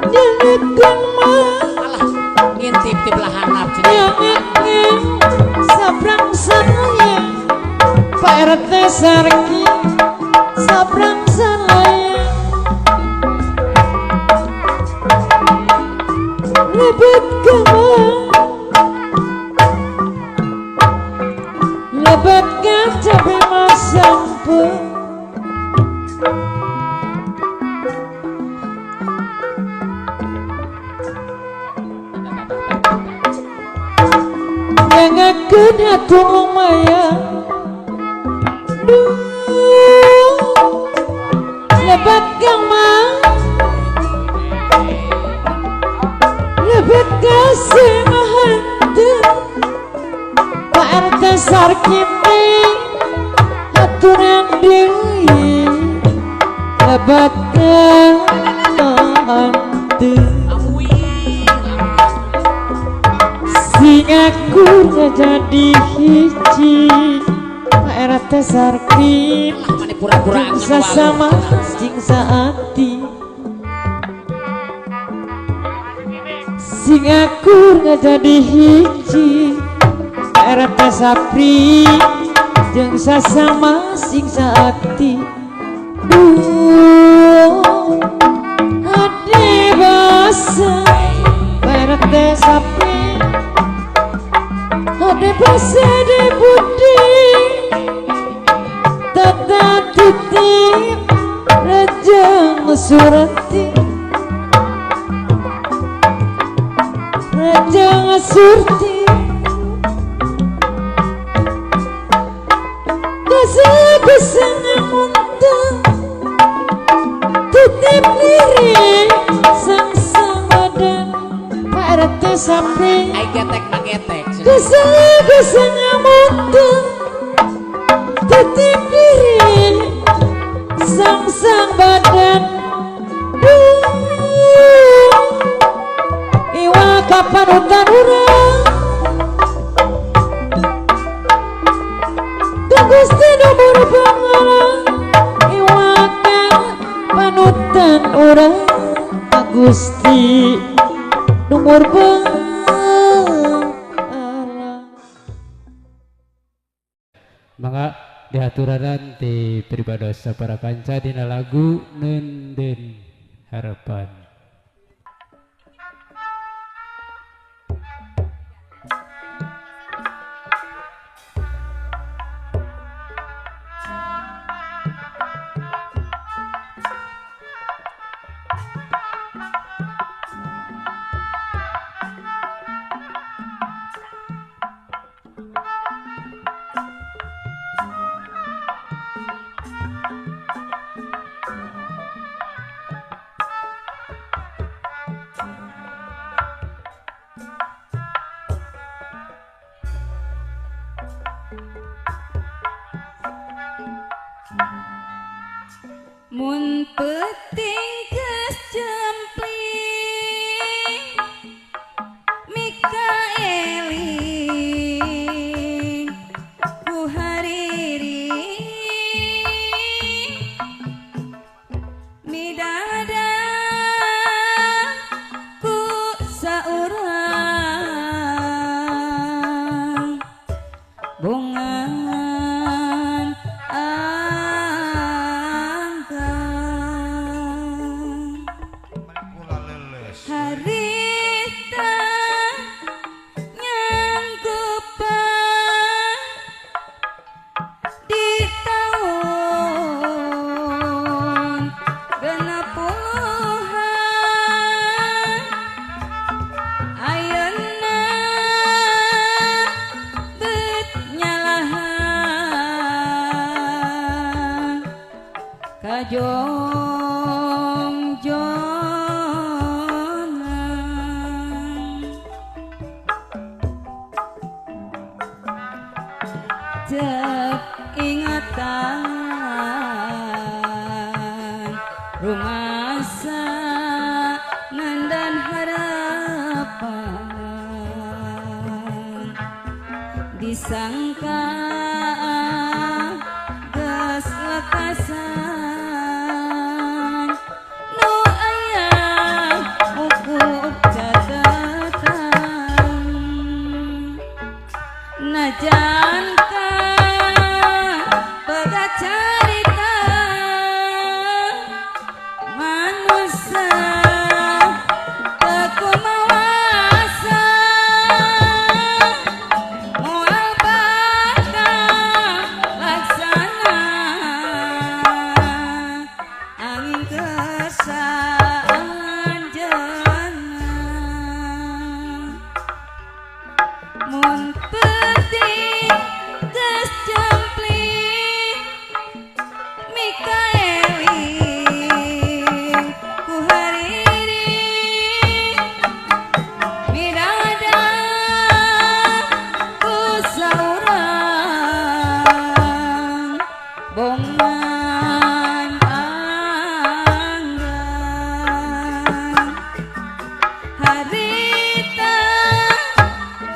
Jangan alah ngintip di belahan nap cenah yang ingin sabrang saya Pak RT Sarki sabrang saya lebet kemana lebet cabe masampu yang aku datung maya lebat gamang lebat kasih mahantu Pak RT Sarkindi aturan dewi lebat mahantu sing aku jadi hiji Pak RT Sarkindi mani pura-pura sesama sing saati sing aku jadi hiji Pak RT Sapri jeung sesama sing saati ade basa Pak RT Sapri ade basa de budi tata titip rejang surati rejang surti Kesang muntah titip diri sang badan Pak RT Sapri ai getek magetek kesang muntah titip diri sang badan iwa kapanutan urang Gusti nomor pangalang iwakan panutan orang Gusti nomor pangalang Mangga diaturanan di peribadosa para kanca dina lagu Nenden Harapan. Mun penting geus jempling Mikaeli ku hariri midadang ku saurang bungan harita nyanggupan di tahun genep puluhan ayeuna bet nyalahan cek ingatan rumasa Nenden Harapan disangka geus lekasan nu aya ukup catatan najan carita manusia teku mawasa moal bakal laksana angin kesanjana mun penting geus jempling Mikaeli ku hariri midadang ku saurang bongan anggan harita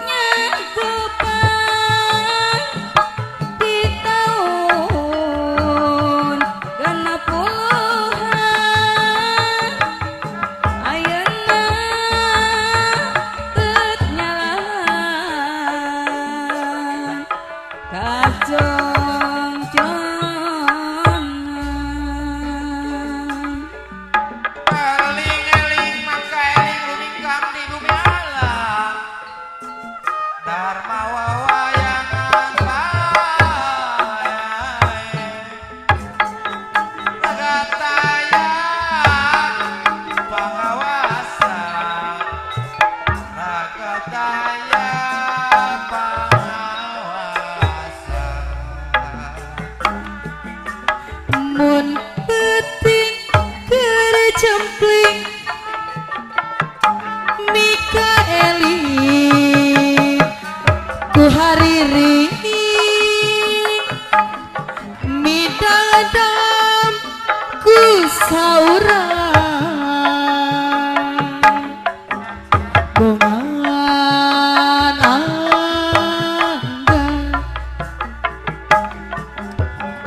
nyanggupan di tahun genep puluhan ayeuna bet nyalahan kacongcongan eling-eling maka eling lumingkang di bumi alam Dharma wawayangan bae Ragataya pangawasa Ragataya pangawasa mun penting keur jempling Mikaeli ku hariri midadang ku saurang bungan anggan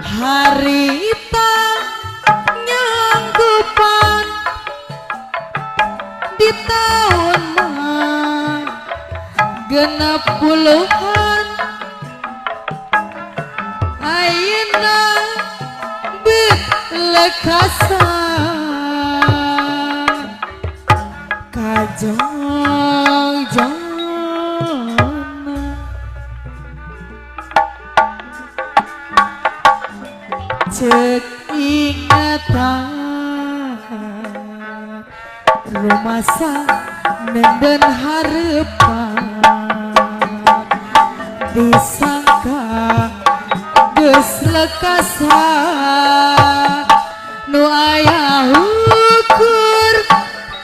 harita nyanggupan di tahun genep puluhan ayeuna lekasan kajong-jong cek ingatan rumasa nenden harapan disangka geus lekasan nu aya ukur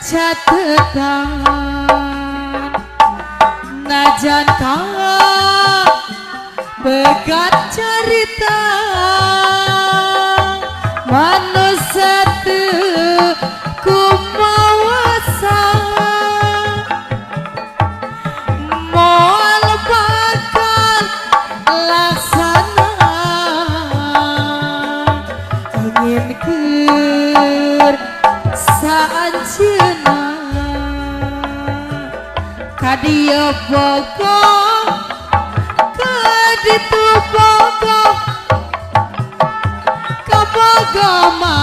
catetan najan ka begat carita manusia teu kumawasa moal bakal laksana ingin keur saanjeuna kadieu bogor kaditu bogor kabogoma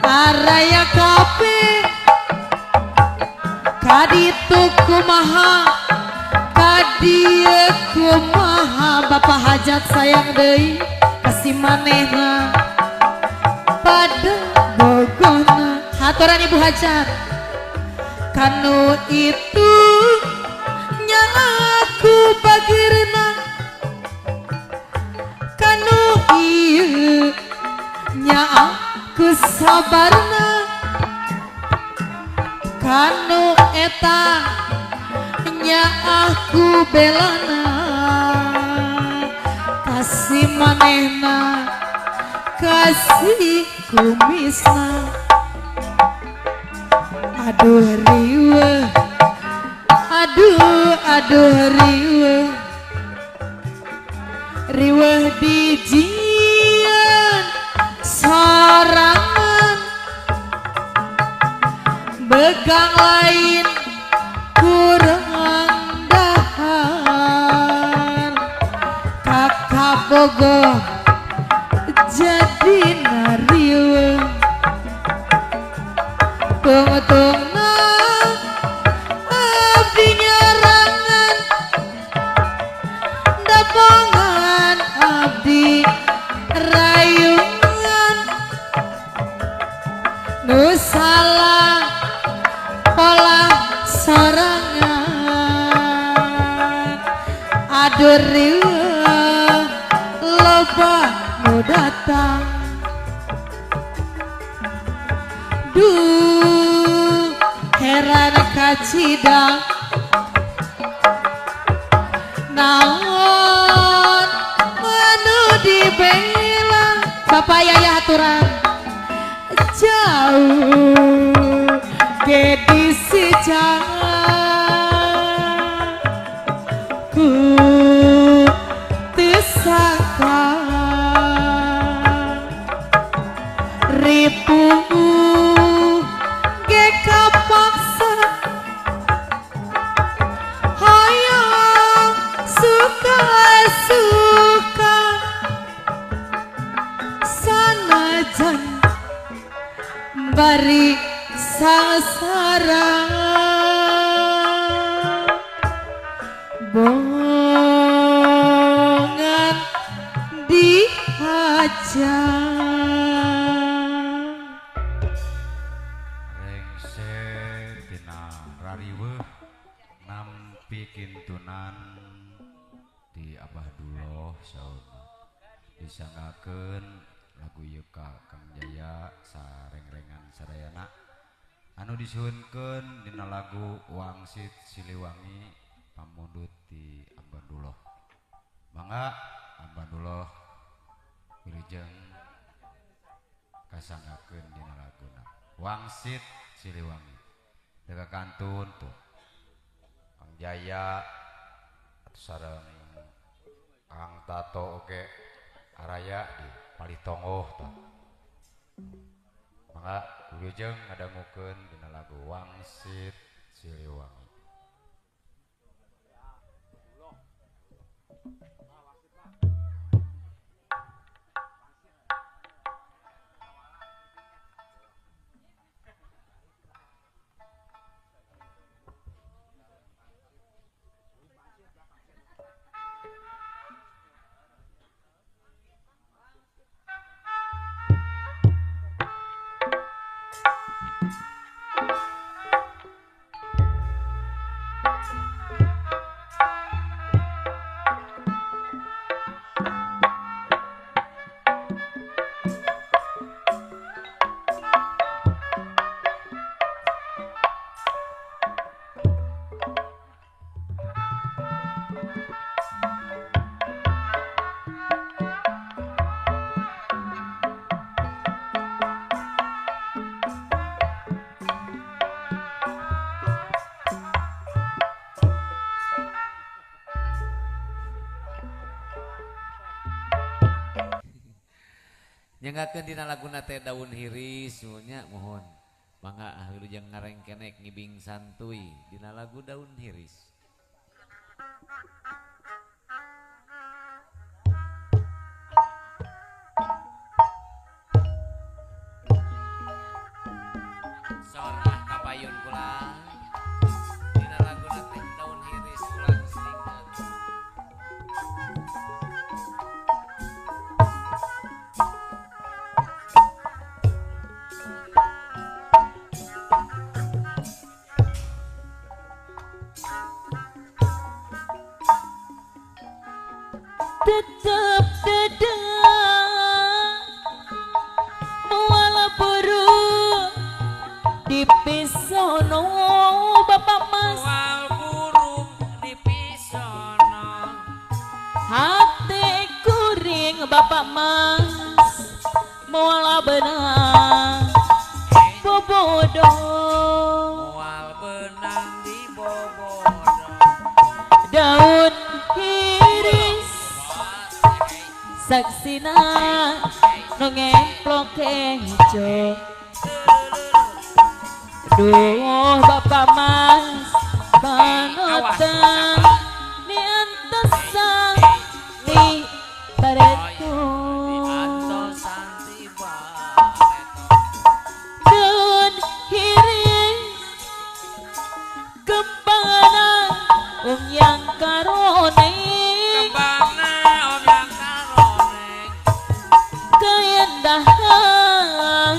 araya kape kaditu kumaha kadieu kumaha bapak hajat sayang deui kasih manehna pada bogona haturan ibu hajat kanu itu nya aku bagirna kanu ieu nya aku sabarna kanu eta nya aku belana kasih manehna kasih kumisna aduh riweuh aduh riweuh riweuh dijieun sorangan begang lain kurang dahar kakak bogoh jadi nariweuh tungtungna abdi nyerangan dapongan abdi rayungan nu salah pola sorangan aduh riweuh loba nu datang duh heran kacidang naon anu dibela bapak yaya haturan jauh gedi si ku tisaka ribu ge kapaksa hayang suka-suka sanajan bari sasara bongan dihajar Rengse tina rariweuh nampi kintunan di Abah Duloh sauna disanggakeun lagu ieu ka Kang Jaya sareng-rengan sadayana anu disuhunkeun dina lagu Wangsit Siliwangi pamundut di Abah Duloh mangga Abah Duloh wilujeng kasanggakeun dina laguna Wangsit Siliwangi deka kantun tuh Kang Jaya atuh sareng Kang Tato oke araya di Palitongoh tuh maka wilujeng ngadangukeun dina lagu Wangsit Siliwangi. Nyengakeun dina laguna teh daun hiris nya mohon. Mangga wilujeng ngareng kenek ngibing santuy dina lagu daun hiris. Sorah kapayun kula dina laguna teh daun hiris ulang selingkeun. Tetap dedang mual burung di pisono Bapak Mas Mual burung di pisono hati kuring Bapak Mas mual benang bobodo mual benang di bobodo daun hiris saksina nongeplok kejo duh Bapak Mas panutan niantesang di bareto daun hiris kembangan yang karone kembangna om yang karoneng keindahan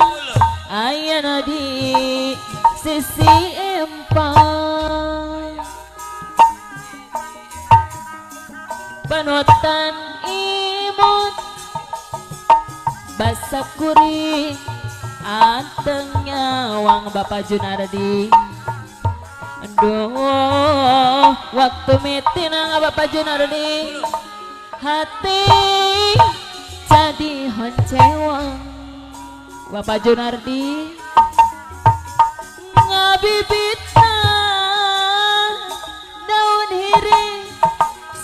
ayana di sisi empang panutan imut basa kuring anteng nyawang Bapak Junardi aduh waktu mitina Bapak Junardi hati jadi honcewang Bapak Junardi ngabibitna daun hiris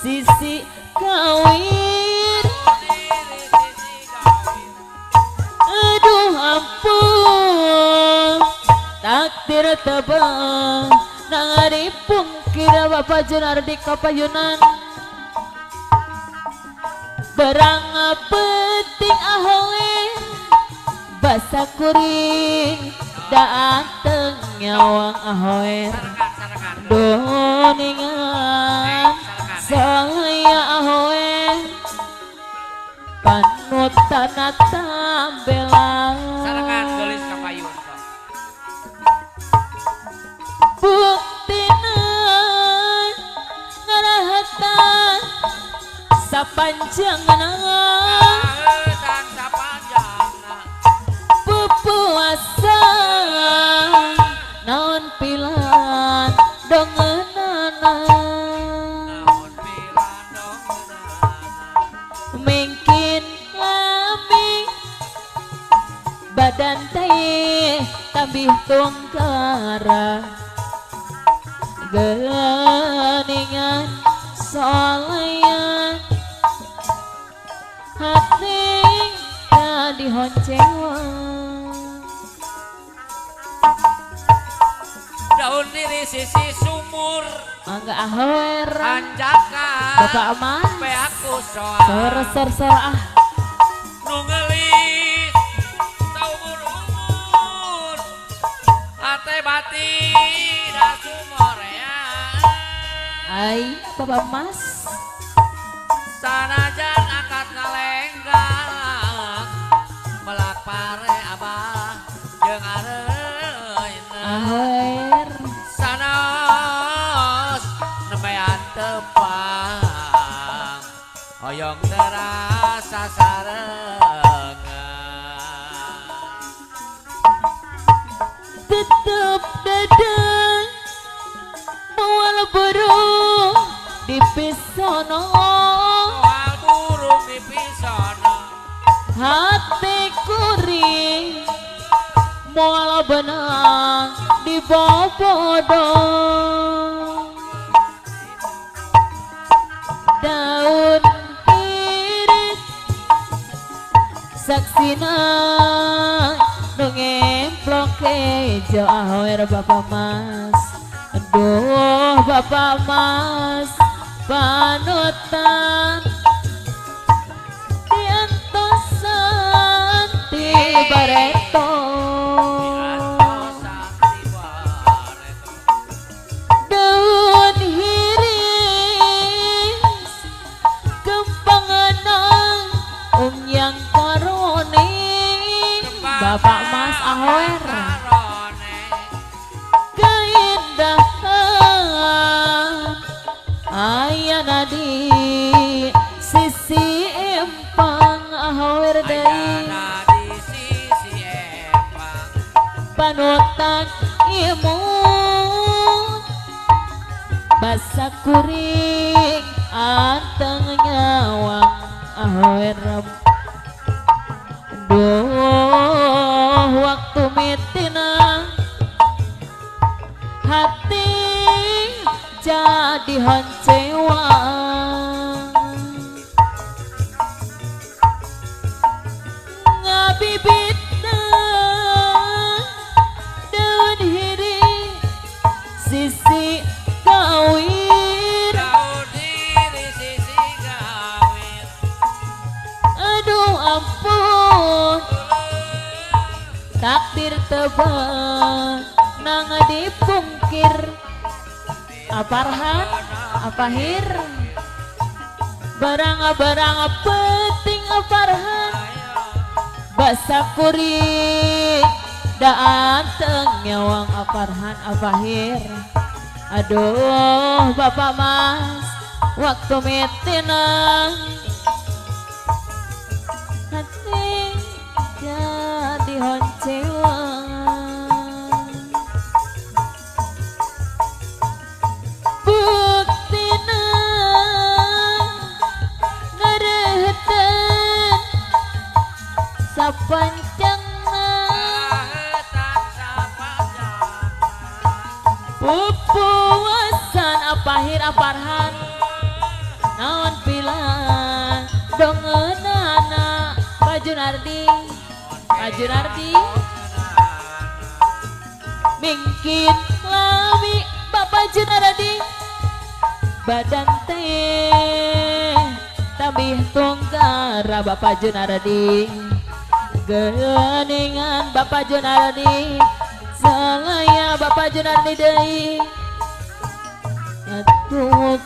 sisi kawin aduh ampun takdir tebang nang dipungkira Bapak Junardi kapayunan berang penting ahoe basa kuring daanteng nyawang ahoe doningan saya ahoe panutan tambelan sarangan gelis kapayun buktina ngarahatan sapanjangna dan sapanjangna pupuasa naon pilan dongenana naon pilan dongenana mungkin lami badan teh tambih tungkara geningan soleyan hati jadi honcewang daun diri sisi sumur angga ahoer anjakan Bapak Aman pe aku ser ah nu ngelis tau umur ate bati da sumorea ai Bapak Mas sanajan akad ngalenggang melak pare abah jeung areuina ahoer sanos nembean tepang oyong terasa sarengan tetep dadang mual burung di pisono mual burung di pisono hati kuring mual benang di bobodo daun iris saksina nu ngemploke jo ahoer Bapak Mas. Aduh Bapak Mas panutan diantosan di bareto daun hiris kempanganan yang karone Bapak Mas ahoer keindahan ayana di sisi empang ahoer deui panutan imut basa kuring anteng nyawang ahoer duh waktu mitina hati jadi honcewa ngabibitna daun hiri sisi gawir aduh ampun takdir tebal nang dipungkir aparhan apahir barang-barang penting aparhan basa kuring da anteng nyawang aparhan apahir aduh Bapak Mas waktu mitina hati jadi honcewa buktina ngareheten sapancangna pupuasan apahir aparhan naon pilan dongeunana Pak Junardi mingkin lami Bapak Junardi badan teh tabih tunggara Bapak Junardi geuningan Bapak Junardi salaya Bapak Junardi deui atuh